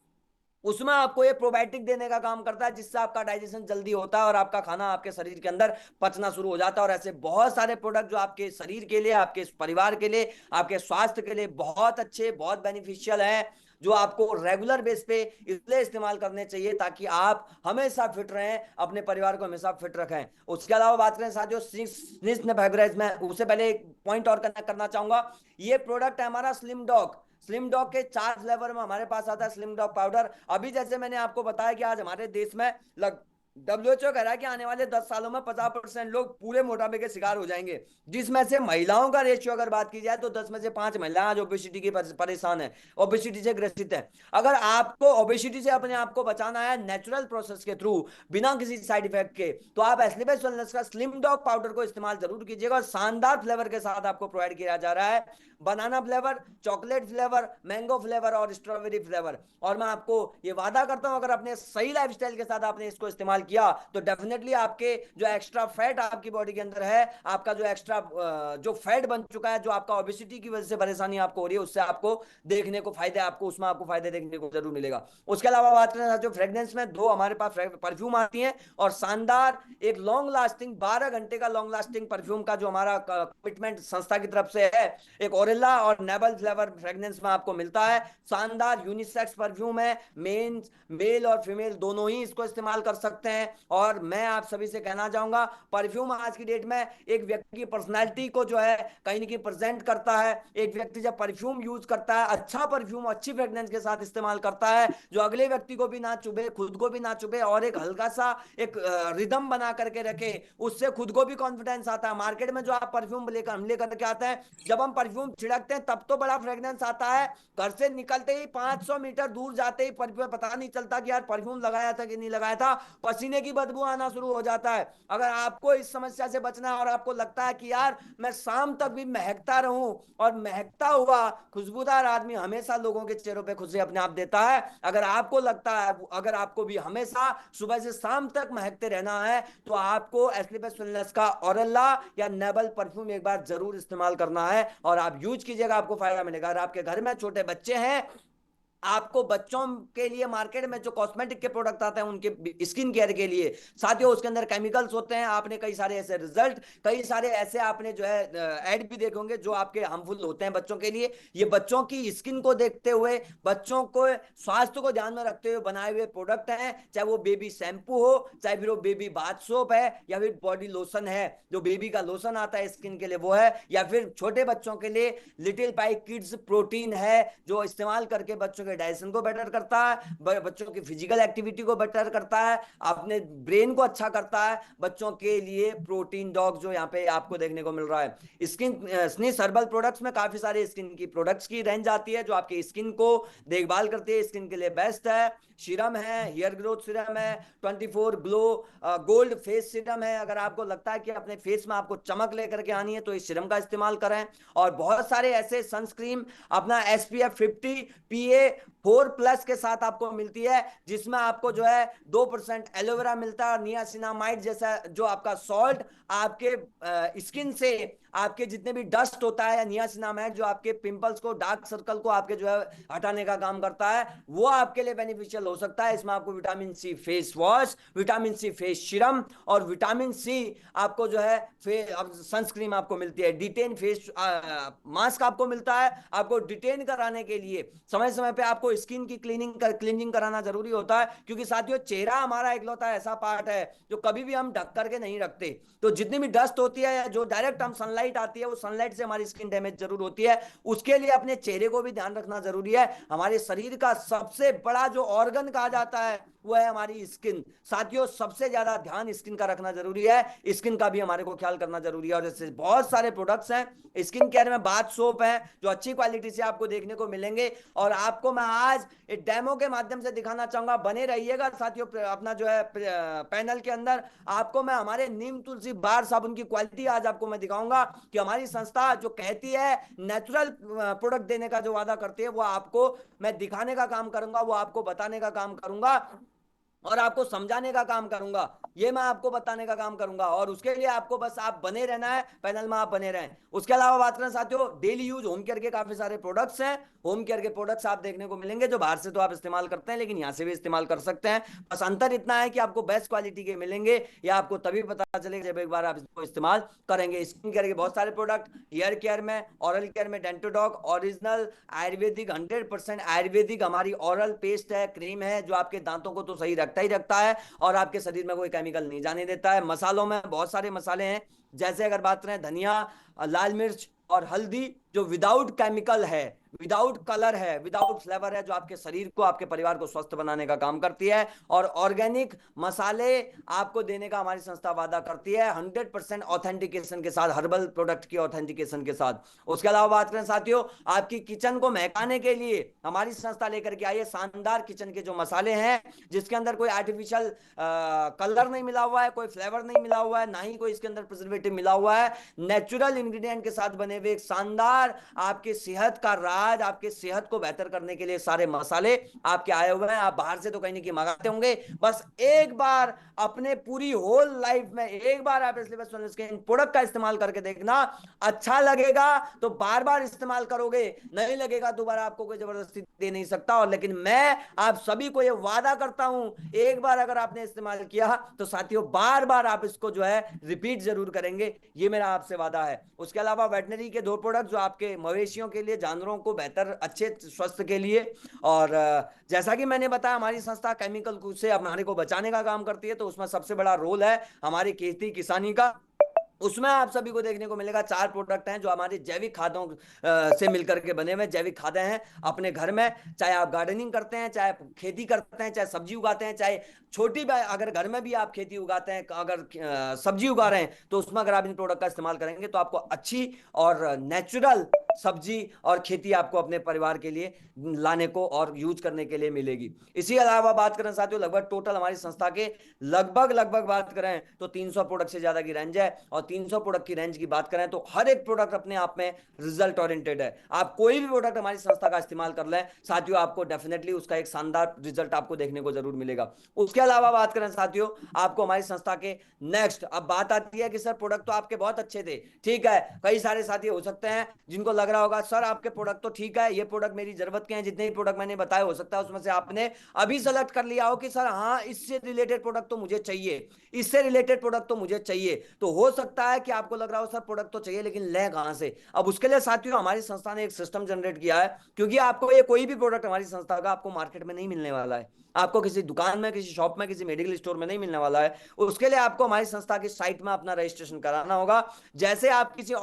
उसमें आपको ये प्रोबायोटिक देने का काम करता है, जिससे आपका डाइजेशन जल्दी होता है और आपका खाना आपके शरीर के अंदर पचना शुरू हो जाता है। और ऐसे बहुत सारे प्रोडक्ट जो आपके शरीर के लिए, आपके परिवार के लिए, आपके स्वास्थ्य के लिए बहुत अच्छे, बहुत बेनिफिशियल हैं, जो आपको रेगुलर बेस पे इसलिए इस्तेमाल करने चाहिए ताकि आप हमेशा फिट रहें, अपने परिवार को हमेशा फिट रखें। उसके अलावा बात करें साथियों बेवरेज में, उससे पहले एक पॉइंट और कनेक्ट करना चाहूंगा। ये प्रोडक्ट है हमारा स्लिम डॉग। स्लिम डॉग के 4 फ्लेवर में हमारे पास आता है स्लिम डॉग पाउडर। अभी जैसे मैंने आपको बताया कि आज हमारे देश में WHO कह रहा है कि आने वाले 10 सालों में 50% लोग पूरे मोटापे के शिकार हो जाएंगे, जिसमें से महिलाओं का रेशियो अगर बात की जाए तो 10 में से 5 महिलाएं आज ओबेसिटी की परेशान है, ओबेसिटी से ग्रसित है। अगर आपको ओबेसिटी से अपने आप को बचाना है नेचुरल प्रोसेस के थ्रू, बिना किसी साइड इफेक्ट के, तो आप एस्लीबेस्ट वेलनेस का स्लिम डॉग पाउडर को इस्तेमाल जरूर कीजिएगा, और शानदार फ्लेवर के साथ आपको प्रोवाइड किया जा रहा है। Banana flavour, chocolate flavour, mango flavour और स्ट्रॉबेरी फ्लेवर। और मैं आपको ये वादा करता हूं, अगर अपने सही लाइफस्टाइल के साथ आपने इसको इस्तेमाल किया तो डेफिनेटली आपके जो एक्स्ट्रा फैट आपकी बॉडी के अंदर है, आपका जो एक्स्ट्रा जो फैट बन चुका है, जो आपका ओबेसिटी की वजह से परेशानी आपको हो रही है, उससे आपको देखने को फायदे, आपको उसमें आपको फायदे देखने को जरूर मिलेगा। उसके अलावा बात करें जो फ्रेग्रेंस में, दो हमारे पास परफ्यूम आती हैं, और शानदार एक लॉन्ग लास्टिंग 12 घंटे का लॉन्ग लास्टिंग परफ्यूम का जो हमारा कमिटमेंट संस्था की तरफ से है, एक ओरेला और नेबल फ्लेवर फ्रेग्रेंस में आपको मिलता है। शानदार यूनिसेक्स परफ्यूम है, मेल और फीमेल दोनों ही इसको इस्तेमाल कर सकते हैं। और मैं आप सभी से कहना चाहूंगा, परफ्यूम आज की डेट में एक व्यक्ति की पर्सनैलिटी को जो है कहीं ना कहीं प्रेजेंट करता है। एक व्यक्ति जब परफ्यूम यूज करता है, अच्छा परफ्यूम अच्छी फ्रेग्रेंस के साथ इस्तेमाल करता है, जो अगले व्यक्ति को भी ना चुभे, खुद को भी ना चुभे, और एक हल्का सा एक रिदम बना करके रखे, उससे खुद को भी कॉन्फिडेंस आता है। मार्केट में जो आप परफ्यूम लेकर हम लेकर के आते हैं, जब हम परफ्यूम छिड़कते हैं तब तो बड़ा फ्रेग्रेंस आता है, घर से निकलते ही 500 मीटर दूर जाते ही परफ्यूम पता नहीं चलता कि यार परफ्यूम लगाया था कि नहीं लगाया था, पसीने की बदबू आना शुरू हो जाता है। अगर आपको इस समस्या से बचना है और आपको लगता है कि यार मैं शाम तक भी महकता रहूं, और महकता हुआ खुशबूदार आदमी हमेशा लोगों के चेहरों पे खुशी अपने आप देता है, अगर आपको लगता है, अगर आपको भी हमेशा सुबह से शाम तक महकते रहना है, तो आपको एस्लीपेस वेलनेस का ओरेला या नेबल परफ्यूम एक बार जरूर इस्तेमाल करना है, और आप यूज कीजिएगा, आपको फायदा मिलेगा। अगर आपके घर में छोटे बच्चे हैं, आपको बच्चों के लिए मार्केट में जो कॉस्मेटिक के प्रोडक्ट आते हैं उनके स्किन केयर के लिए, साथियों उसके अंदर केमिकल्स होते हैं, आपने कई सारे ऐसे रिजल्ट, कई सारे ऐसे आपने जो है ऐड भी देखे होंगे जो आपके हार्मफुल होते हैं बच्चों के लिए। ये बच्चों की स्किन को देखते हुए, बच्चों को स्वास्थ्य को ध्यान में रखते हुए बनाए हुए प्रोडक्ट हैं, चाहे वो बेबी शैम्पू हो, चाहे फिर वो बेबी बाथ सोप है, या फिर बॉडी लोशन है, जो बेबी का लोशन आता है स्किन के लिए वो है, या फिर छोटे बच्चों के लिए लिटिल पाई किड्स प्रोटीन है, जो इस्तेमाल करके बच्चों के डाइजेशन को बेटर करता है, बच्चों की फिजिकल एक्टिविटी को बेटर करता है, अपने ब्रेन को अच्छा करता है। बच्चों के लिए प्रोटीन डॉग जो यहाँ पे आपको देखने को मिल रहा है। स्किन स्निस हर्बल प्रोडक्ट्स में काफी सारे स्किन की प्रोडक्ट्स की रेंज आती है, जो आपकी स्किन को देखभाल करती है, स्किन के लिए बेस्ट है। सीरम है, हेयर ग्रोथ सीरम है, 24 ग्लो गोल्ड फेस सीरम है, अगर आपको लगता है कि अपने फेस में आपको चमक लेकर के आनी है तो इस सीरम का इस्तेमाल करें। और बहुत सारे ऐसे सनस्क्रीन अपना SPF 50 PA4+ के साथ आपको मिलती है, जिसमें आपको जो है 2% एलोवेरा मिलता है, और नियासिनामाइड जैसा जो आपका सॉल्ट आपके स्किन से आपके जितने भी डस्ट होता है, या नियासिनामाइड जो आपके पिंपल्स को, डार्क सर्कल को आपके जो है हटाने का काम करता है, वो आपके लिए बेनिफिशियल हो सकता है। इसमें आपको vitamin C face wash, vitamin C face serum, और विटामिन सी आपको जो है सनस्क्रीन आपको मिलती है, डिटेन फेस मास्क आपको मिलता है। आपको डिटेन कराने के लिए समय समय पे आपको स्किन की क्लीनिंग कराना जरूरी होता है, क्योंकि साथियों चेहरा हमारा इकलौता ऐसा पार्ट है जो कभी भी हम ढक करके नहीं रखते। तो जितनी भी डस्ट होती है या जो डायरेक्ट हम सनलाइट आती है, वो सनलाइट से हमारी स्किन डैमेज जरूर होती है, उसके लिए अपने चेहरे को भी ध्यान रखना जरूरी है। हमारे शरीर का सबसे बड़ा जो ऑर्गन कहा जाता है वो है हमारी स्किन। साथियों सबसे ज्यादा ध्यान स्किन का रखना जरूरी है, स्किन का भी हमारे को ख्याल करना जरूरी है। और जैसे बहुत सारे प्रोडक्ट्स हैं स्किन केयर में, बाथ सोप है जो अच्छी क्वालिटी से आपको देखने को मिलेंगे, और आपको मैं आज एक डेमो के माध्यम से दिखाना चाहूंगा। बने रहिएगा साथियों, अपना जो है पैनल के अंदर आपको मैं हमारे नीम तुलसी बार साबुन की क्वालिटी आज आपको मैं दिखाऊंगा, कि हमारी संस्था जो कहती है नेचुरल प्रोडक्ट देने का जो वादा करती है, वो आपको मैं दिखाने का काम करूंगा, वो आपको बताने का काम करूंगा, और आपको समझाने का काम करूंगा, ये मैं आपको बताने का काम करूंगा। और उसके लिए आपको बस आप बने रहना है, पैनल में आप बने रहें। उसके अलावा बात करें साथियों, डेली यूज होम केयर के काफी सारे प्रोडक्ट्स हैं, होम केयर के प्रोडक्ट्स आप देखने को मिलेंगे जो बाहर से तो आप इस्तेमाल करते हैं, लेकिन यहाँ से भी इस्तेमाल कर सकते हैं। बस अंतर इतना है कि आपको बेस्ट क्वालिटी के मिलेंगे, या आपको तभी पता चलेगा जब एक बार आप इसको इस्तेमाल करेंगे। स्किन केयर के बहुत सारे प्रोडक्ट, हेयर केयर में, ऑरल केयर में डेंटोडॉग ओरिजिनल आयुर्वेदिक 100% आयुर्वेदिक हमारी ऑरल पेस्ट है, क्रीम है, जो आपके दांतों को तो सही रखता ही रखता है, और आपके शरीर में कोई केमिकल नहीं जाने देता है। मसालों में बहुत सारे मसाले हैं, जैसे अगर बात करें धनिया, लाल मिर्च और हल्दी, जो विदाउट केमिकल है, विदाउट कलर है, विदाउट फ्लेवर है, जो आपके शरीर को, आपके परिवार को स्वस्थ बनाने का काम करती है। और ऑर्गेनिक मसाले आपको देने का हमारी संस्था वादा करती है 100% ऑथेंटिकेशन के साथ, हर्बल प्रोडक्ट की ऑथेंटिकेशन के साथ। उसके अलावा बात करें साथियों, आपकी किचन को महकाने के लिए हमारी संस्था लेकर के आई है शानदार किचन के जो मसाले हैं, जिसके अंदर कोई आर्टिफिशियल कलर नहीं मिला हुआ है, कोई फ्लेवर नहीं मिला हुआ है, ना ही कोई इसके अंदर प्रिजर्वेटिव मिला हुआ है। नेचुरल इंग्रेडिएंट के साथ बने हुए एक शानदार आपकी सेहत का राज, आपके सेहत को बेहतर करने के लिए सारे मसाले आपके आए हुए हैं। आप बाहर से तो कहीं नहीं मंगाते होंगे, बस एक बार अपने पूरी होल लाइफ में एक बार आप वेलनेस के इन प्रोडक्ट का इस्तेमाल करके देखना, अच्छा लगेगा तो बार बार इस्तेमाल करोगे, नहीं लगेगा दोबारा आपको कोई जबरदस्ती दे नहीं सकता। और लेकिन मैं आप सभी को यह वादा करता हूं, एक बार अगर आपने इस्तेमाल किया तो साथियों बार बार आप इसको जो है रिपीट जरूर करेंगे, ये मेरा आपसे वादा है। उसके अलावा वेटनरी के 2 प्रोडक्ट जो आपके मवेशियों के लिए, जानवरों को बेहतर अच्छे स्वास्थ्य के लिए, और जैसा कि मैंने बताया हमारी संस्था केमिकल से हमारे को बचाने का काम करती है, तो उसमें सबसे बड़ा रोल है हमारी खेती किसानी का। उसमें आप सभी को देखने को मिलेगा 4 प्रोडक्ट हैं जो हमारे जैविक खादों से मिलकर के बने हुए जैविक खादें हैं। अपने घर में चाहे आप गार्डनिंग करते हैं, चाहे खेती करते हैं, चाहे सब्जी उगाते हैं, चाहे छोटी अगर घर में भी आप खेती उगाते हैं, अगर सब्जी उगा रहे हैं, तो उसमें अगर आप इन प्रोडक्ट का इस्तेमाल करेंगे तो आपको अच्छी और नेचुरल सब्जी और खेती आपको अपने परिवार के लिए लाने को और यूज करने के लिए मिलेगी। इसी अलावा बात करें साथियों, लगभग टोटल हमारी संस्था के लगभग बात करें तो 300 प्रोडक्ट से ज्यादा की रेंज है। और 300 प्रोडक्ट की रेंज की बात करें तो हर एक प्रोडक्ट अपने आप में रिजल्ट ओरिएंटेड है। आप कोई भी प्रोडक्ट हमारी संस्था का इस्तेमाल कर लें साथियों, आपको डेफिनेटली उसका एक शानदार रिजल्ट आपको देखने को जरूर मिलेगा। उसके अलावा बात करें साथियों, आपको हमारी संस्था के नेक्स्ट, अब बात आती है कि सर प्रोडक्ट तो आपके बहुत अच्छे थे, ठीक है, कई सारे साथी हो सकते हैं जिनको लग रहा होगा सर आपके प्रोडक्ट तो ठीक है, ये प्रोडक्ट मेरी जरूरत के हैं, जितने भी प्रोडक्ट मैंने बताए हो सकता है उसमें से आपने अभी सेलेक्ट कर लिया हो कि सर हाँ इससे रिलेटेड प्रोडक्ट तो मुझे चाहिए, इससे रिलेटेड प्रोडक्ट तो मुझे चाहिए। तो हो सकता है कि आपको लग रहा हो सर प्रोडक्ट तो चाहिए लेकिन ले कहां से। अब उसके लिए साथियों हमारी संस्था ने एक सिस्टम जनरेट किया है, क्योंकि आपको ये कोई भी प्रोडक्ट हमारी संस्था का आपको मार्केट में नहीं मिलने वाला है, आपको किसी दुकान में, किसी शॉप में, किसी मेडिकल स्टोर में नहीं मिलने वाला है। उसके लिए आपको हमारी संस्था की साइट में अपना रजिस्ट्रेशन कराना होगा। जैसे आप किसी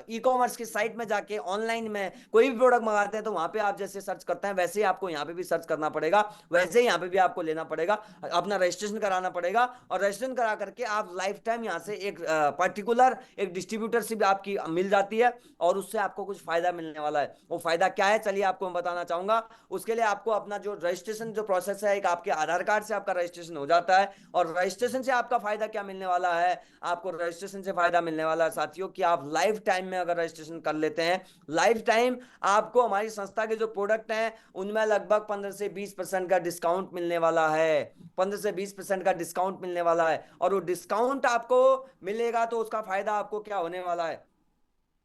ई कॉमर्स की साइट में जाके ऑनलाइन में कोई भी प्रोडक्ट मंगाते हैं तो वहां पे आप जैसे सर्च करते हैं, वैसे ही आपको यहाँ पे भी सर्च करना पड़ेगा, वैसे ही यहाँ पे भी आपको लेना पड़ेगा, अपना रजिस्ट्रेशन कराना पड़ेगा। और रजिस्ट्रेशन करा करके आप लाइफ टाइम यहाँ से एक पर्टिकुलर एक डिस्ट्रीब्यूटरशिप आपकी मिल जाती है, और उससे आपको कुछ फायदा मिलने वाला है। वो फायदा क्या है चलिए आपको मैं बताना चाहूंगा। उसके लिए आपको अपना जो रजिस्ट्रेशन जो प्रोसेस है, एक आपके आधार कार्ड से आपका रजिस्ट्रेशन हो जाता है। और रजिस्ट्रेशन से आपका फायदा क्या मिलने वाला है, आपको रजिस्ट्रेशन से फायदा मिलने वाला है साथियों कि आप लाइफ टाइम में अगर रजिस्ट्रेशन कर लेते हैं, लाइफ टाइम आपको हमारी संस्था के जो प्रोडक्ट हैं उनमें लगभग 15 से 20% का डिस्काउंट मिलने वाला है, 15 से 20% का डिस्काउंट मिलने वाला है। और वो डिस्काउंट आपको मिलेगा तो उसका फायदा आपको क्या होने वाला है,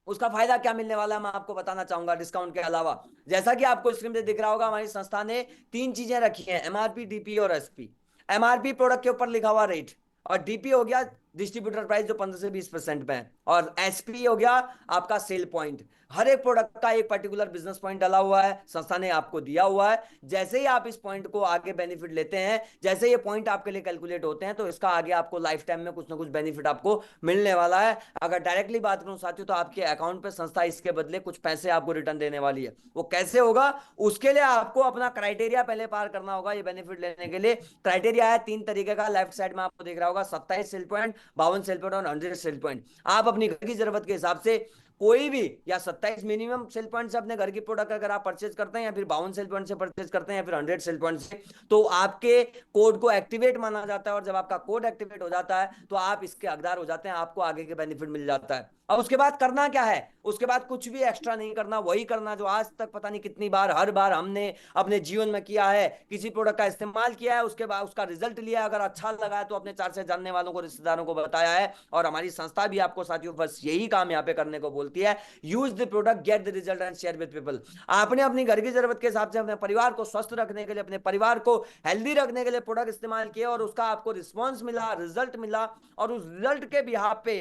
उसका फायदा क्या मिलने वाला है मैं आपको बताना चाहूंगा। डिस्काउंट के अलावा जैसा कि आपको स्क्रीन पे दिख रहा होगा, हमारी संस्था ने 3 चीजें रखी हैं, एमआरपी, डीपी और एसपी। एमआरपी प्रोडक्ट के ऊपर लिखा हुआ रेट, और डीपी हो गया डिस्ट्रीब्यूटर प्राइस जो 15 से 20% पे है, और एसपी हो गया आपका सेल पॉइंट। हर एक प्रोडक्ट का एक पर्टिकुलर बिजनेस पॉइंट डाला हुआ है, संस्था ने आपको दिया हुआ है। जैसे ही आप इस पॉइंट को आगे बेनिफिट लेते हैं, जैसे ये पॉइंट आपके लिए कैलकुलेट होते हैं, तो इसका आगे आपको लाइफ टाइम में कुछ ना कुछ बेनिफिट आपको मिलने वाला है। अगर डायरेक्टली बात करूं साथियों, तो आपके अकाउंट पे संस्था इसके बदले कुछ पैसे आपको रिटर्न देने वाली है। वो कैसे होगा, उसके लिए आपको अपना क्राइटेरिया पहले पार करना होगा। ये बेनिफिट लेने के लिए क्राइटेरिया है 3 तरीके का, लेफ्ट साइड में आपको दिख रहा होगा, 27 सेल पॉइंट, 52 सेल पॉइंट और 100 सेल पॉइंट। आप अपनी घर की जरूरत के हिसाब से कोई भी, या 27 मिनिमम सेल पॉइंट से अपने घर की प्रोडक्ट अगर आप परचेज करते हैं, या फिर 52 सेल पॉइंट से परचेज करते हैं, या फिर 100 सेल पॉइंट से, तो आपके कोड को एक्टिवेट माना जाता है। और जब आपका कोड एक्टिवेट हो जाता है तो आप इसके हकदार हो जाते हैं, आपको आगे के बेनिफिट मिल जाता है। अब उसके बाद करना क्या है, उसके बाद कुछ भी एक्स्ट्रा नहीं करना, वही करना जो आज तक पता नहीं कितनी बार, हर बार हमने अपने जीवन में किया है। किसी प्रोडक्ट का इस्तेमाल किया है, उसके बाद उसका रिजल्ट लिया, अगर अच्छा लगा है तो अपने 4 से जानने वालों को, रिश्तेदारों को बताया है। और हमारी संस्था भी आपको साथियों बस यही काम यहाँ पे करने को बोलती है, use the product, get the result and share with people. आपने अपनी घर की जरूरत के हिसाब से अपने परिवार को स्वस्थ रखने के लिए, अपने परिवार को हेल्दी रखने के लिए प्रोडक्ट इस्तेमाल किया, और उसका आपको रिस्पॉन्स मिला, रिजल्ट मिला, और उस रिजल्ट के बिहाफ पे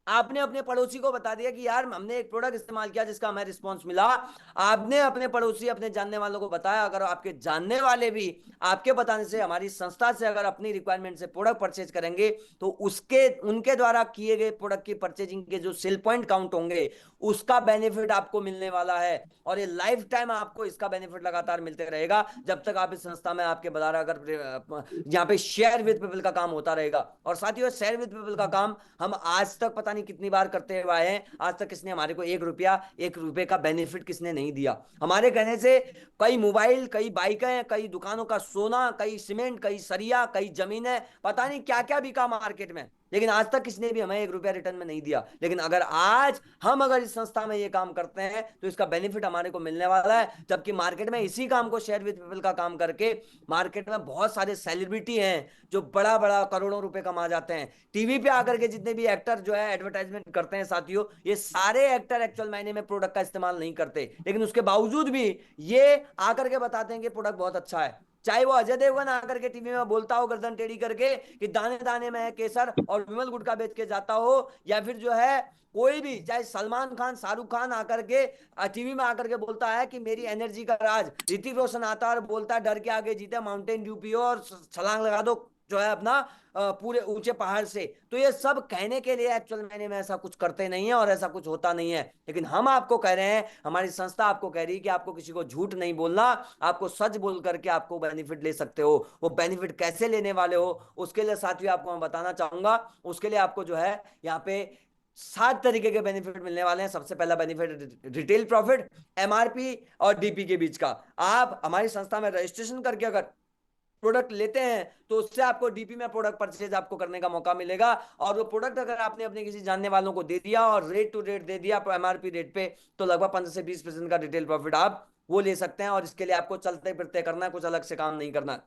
आपने अपने पड़ोसी को बता दिया कि यार हमने एक प्रोडक्ट इस्तेमाल किया जिसका हमें रिस्पॉन्स मिला। आपने अपने पड़ोसी, अपने जानने वालों को बताया। अगर आपके जानने वाले भी आपके बताने से, हमारी संस्था से अगर अपनी रिक्वायरमेंट से प्रोडक्ट परचेज करेंगे, तो उसके उनके द्वारा किए गए प्रोडक्ट की परचेजिंग के जो सेल पॉइंट काउंट होंगे, उसका बेनिफिट आपको मिलने वाला है। और ये लाइफ टाइम आपको इसका बेनिफिट लगातार मिलते रहेगा, जब तक आप इस संस्था में, आपके द्वारा अगर यहाँ पे शेयर विद पीपल का काम होता रहेगा। और साथियों, शेयर विद पीपल का काम हम आज तक पता नहीं कितनी बार करते हुए आए हैं। आज तक किसने हमारे को 1 रुपया, 1 रुपए का बेनिफिट किसने नहीं दिया। हमारे कहने से कई मोबाइल, कई बाइकें, कई दुकानों का सोना, कई सीमेंट, कई सरिया, कई जमीनें, पता नहीं क्या क्या बिका मार्केट में, लेकिन आज तक किसने भी हमें 1 रुपया रिटर्न में नहीं दिया। लेकिन अगर आज हम अगर इस संस्था में ये काम करते हैं, तो इसका बेनिफिट हमारे को मिलने वाला है। जबकि मार्केट में इसी काम को, शेयर विद पीपल का काम करके, मार्केट में बहुत सारे सेलिब्रिटी हैं जो बड़ा बड़ा करोड़ों रुपए कमा जाते हैं। टीवी पे आकर के जितने भी एक्टर जो है एडवर्टाइजमेंट करते हैं साथियों, ये सारे एक्टर एक्चुअल मायने में प्रोडक्ट का इस्तेमाल नहीं करते, लेकिन उसके बावजूद भी ये आकर के बताते हैं कि प्रोडक्ट बहुत अच्छा है। चाहे वो अजय देवगन आकर के टीवी में बोलता हो गर्दन टेढ़ी करके कि दाने दाने में है केसर, और विमल गुटखा बेच के जाता हो, या फिर जो है कोई भी, चाहे सलमान खान, शाहरुख खान आकर के टीवी में आकर के बोलता है कि मेरी एनर्जी का राज, ऋतिक रोशन आता है और बोलता है डर के आगे जीते, माउंटेन ड्यू पियो और छलांग लगा दो जो है अपना पूरे ऊंचे पहाड़ से। तो ये सब कहने के लिए एक्चुअल मैंने में ऐसा कुछ करते नहीं है और ऐसा कुछ होता नहीं है। लेकिन हम आपको कह रहे हैं, हमारी संस्था आपको कह रही है कि आपको किसी को झूठ नहीं बोलना, आपको सच बोल करके आपको बेनिफिट ले सकते हो। वो बेनिफिट कैसे लेने वाले हो, उसके लिए साथियों आपको मैं बताना चाहूंगा। उसके लिए आपको जो है यहाँ पे 7 तरीके के बेनिफिट मिलने वाले हैं। सबसे पहला बेनिफिट, रिटेल प्रॉफिट, एमआरपी और डीपी के बीच का। आप हमारी संस्था में रजिस्ट्रेशन करके अगर प्रोडक्ट लेते हैं, तो उससे आपको डीपी में प्रोडक्ट परचेज आपको करने का मौका मिलेगा। और वो प्रोडक्ट अगर आपने अपने किसी जानने वालों को दे दिया और रेट टू रेट दे दिया एमआरपी रेट पे, तो लगभग 15 से 20% का रिटेल प्रॉफिट आप वो ले सकते हैं। और इसके लिए आपको चलते फिरते करना है, कुछ अलग से काम नहीं करना।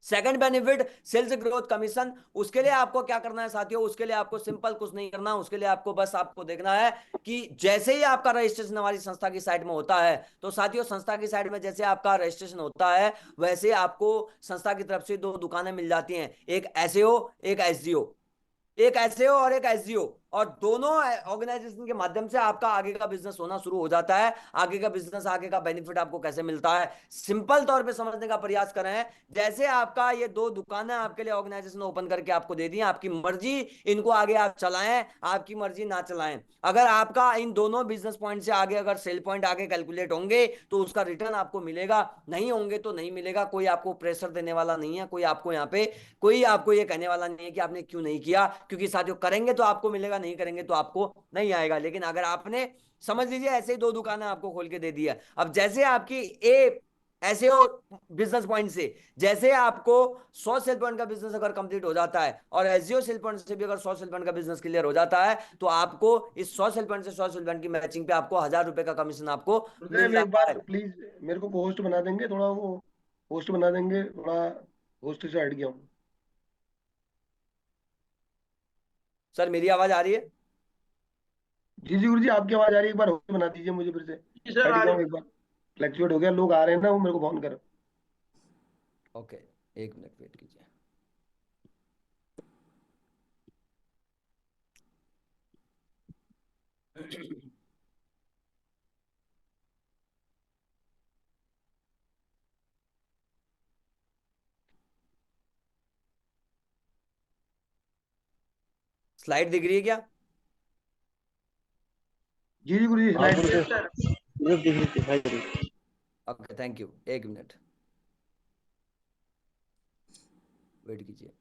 Second benefit, sales growth commission. उसके लिए आपको क्या करना है साथियों, उसके लिए आपको सिंपल कुछ नहीं करना। उसके लिए आपको बस आपको देखना है कि जैसे ही आपका रजिस्ट्रेशन हमारी संस्था की साइट में होता है, तो साथियों संस्था की साइट में जैसे आपका रजिस्ट्रेशन होता है, वैसे आपको संस्था की तरफ से 2 दुकानें मिल जाती हैं, एक एसईओ, एक एसजीओ। एक एसईओ और एक एसजीओ, और दोनों ऑर्गेनाइजेशन के माध्यम से आपका आगे का बिजनेस होना शुरू हो जाता है। आगे का बिजनेस, आगे का बेनिफिट आपको कैसे मिलता है, सिंपल तौर पे समझने का प्रयास करें। जैसे आपका ये 2 दुकानें आपके लिए ऑर्गेनाइजेशन ओपन करके आपको दे दी, आपकी मर्जी इनको आगे आप चलाएं, आपकी मर्जी ना चलाएं। अगर आपका इन दोनों बिजनेस पॉइंट से आगे अगर सेल पॉइंट आगे कैलकुलेट होंगे, तो उसका रिटर्न आपको मिलेगा। नहीं होंगे तो नहीं मिलेगा। कोई आपको प्रेशर देने वाला नहीं है, कोई आपको यहाँ पे कोई आपको ये कहने वाला नहीं है कि आपने क्यों नहीं किया, क्योंकि साथियों करेंगे तो आपको मिलेगा, नहीं करेंगे तो आपको नहीं आएगा। लेकिन अगर आपने, समझ लीजिए ऐसे ही 2 दुकानें आपको खोल के दे दी है, अब जैसे आपकी ए ऐसे हो बिजनेस पॉइंट से, जैसे आपको 100 सेल पॉइंट का बिजनेस अगर कंप्लीट हो जाता है, और एसजीओ सेल पॉइंट से भी अगर 100 सेल पॉइंट का बिजनेस क्लियर हो जाता है, तो आपको इस 100 सेल पॉइंट से 100 सेल पॉइंट की मैचिंग पे आपको 1000 रुपए का कमीशन आपको मिल गुरुदेव एक जाता बार है। प्लीज मेरे को होस्ट बना देंगे थोड़ा, वो होस्ट बना देंगे थोड़ा, होस्ट से हट गया हूँ। सर मेरी आवाज आ रही है? जी जी गुरु जी, आपकी आवाज आ रही है, एक बार होस्ट बना दीजिए मुझे फिर से। जी सर हट आ गया रही हूँ एक बार, फ्लैक्चुएट हो गया, लोग आ रहे हैं ना, वो मेरे को फोन कर। ओके, 1 मिनट वेट कीजिए। स्लाइड दिख रही है क्या? जी जी गुरु जी, हाँ स्लाइड दिख गुरुदेव, रही सर गुरुदेव दिख रही दिखाई दे रही। Okay, thank you, 1 minute wait कीजिए।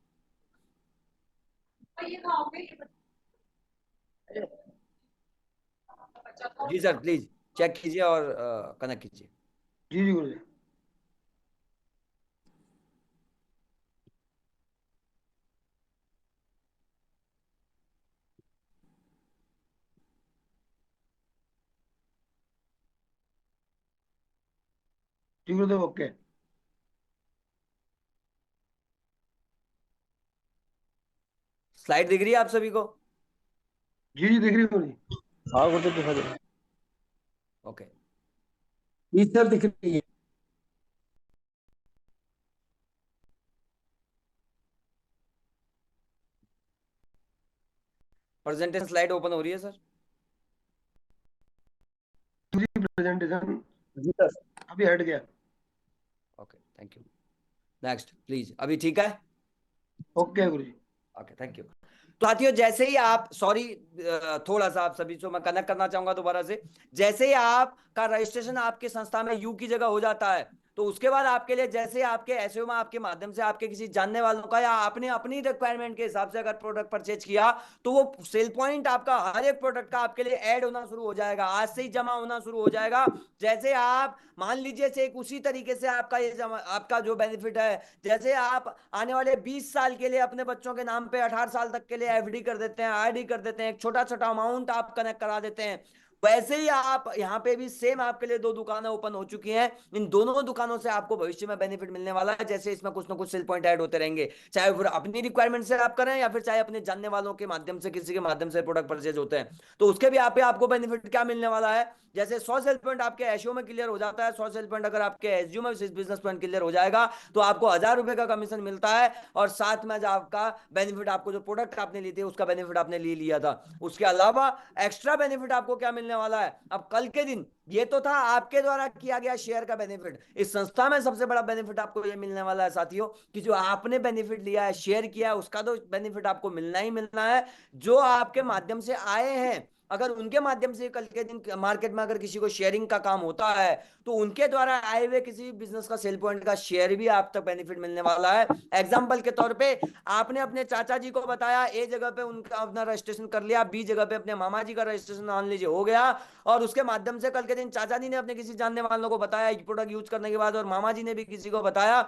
जी सर प्लीज चेक कीजिए और कनेक्ट कीजिए। जी जी गुरु जी। जी गुरुदेव, ओके। स्लाइड दिख रही है आप सभी को? जी जी दिख रही है गुरु जी। हाँ गुरुदेव दिखाई दे रही। ओके। जी सर दिख रही है। प्रेजेंटेशन स्लाइड ओपन हो रही है सर? जी प्रेजेंटेशन जी सर। अभी हट गया। Okay thank you. Next please. अभी ठीक है? Okay Guru ji. Okay thank you. तो साथियों जैसे ही आप, सॉरी थोड़ा सा आप सभी को मैं कनेक्ट करना चाहूंगा दोबारा से। जैसे ही आपका रजिस्ट्रेशन आपके संस्था में यू की जगह हो जाता है, तो उसके बाद आपके लिए जैसे आपके एसईओ में आपके माध्यम से आपके किसी जानने वालों का या आपने अपनी रिक्वायरमेंट के हिसाब से अगर प्रोडक्ट परचेज किया, तो वो सेल पॉइंट आपका हर एक प्रोडक्ट का आपके लिए ऐड होना शुरू हो जाएगा, आज से ही जमा होना शुरू हो जाएगा। जैसे आप मान लीजिए से एक उसी तरीके से आपका ये आपका जो बेनिफिट है, जैसे आप आने वाले 20 साल के लिए अपने बच्चों के नाम पे 18 साल तक के लिए एफडी कर देते हैं, आरडी कर देते हैं, एक छोटा छोटा अमाउंट आप कनेक्ट करा देते हैं, वैसे ही आप यहाँ पे भी सेम आपके लिए 2 दुकानें ओपन हो चुकी हैं। इन दोनों दुकानों से आपको भविष्य में बेनिफिट मिलने वाला है, जैसे इसमें कुछ ना कुछ सेल पॉइंट ऐड होते रहेंगे, चाहे फिर अपनी रिक्वायरमेंट से आप करें या फिर चाहे अपने जानने वालों के माध्यम से किसी के माध्यम से प्रोडक्ट परचेज होते हैं। तो उसके भी आपको बेनिफिट क्या मिलने वाला है, जैसे 100 सेल पॉइंट आपके एसईओ में क्लियर हो जाता है, 100 सेल पॉइंट अगर आपके एसईओ में बिजनेस पॉइंट क्लियर हो जाएगा, तो आपको 1000 रुपए का कमीशन मिलता है, और साथ में जो आपका बेनिफिट, आपको जो प्रोडक्ट आपने ली थी उसका बेनिफिट आपने ले लिया था। उसके अलावा एक्स्ट्रा बेनिफिट आपको क्या मिलने वाला है, अब कल के दिन ये तो था आपके द्वारा किया गया शेयर का बेनिफिट, इस संस्था में सबसे बड़ा बेनिफिट आपको ये मिलने वाला है साथियों, कि जो आपने बेनिफिट लिया है, शेयर किया है, उसका तो बेनिफिट आपको मिलना ही मिलना है। जो आपके माध्यम से आए हैं, अगर उनके माध्यम से कल के दिन मार्केट में अगर किसी को शेयरिंग का काम होता है, तो उनके द्वारा आए हुए किसी बिजनेस का सेल पॉइंट का शेयर भी आप तक बेनिफिट मिलने वाला है। एग्जांपल के तौर पे आपने अपने चाचा जी को बताया, ए जगह पे उनका अपना रजिस्ट्रेशन कर लिया, बी जगह पे अपने मामा जी का रजिस्ट्रेशन मान लीजिए हो गया, और उसके माध्यम से कल के दिन चाचा जी ने अपने किसी जानने वालों को बताया प्रोडक्ट यूज करने के बाद, और मामा जी ने भी किसी को बताया।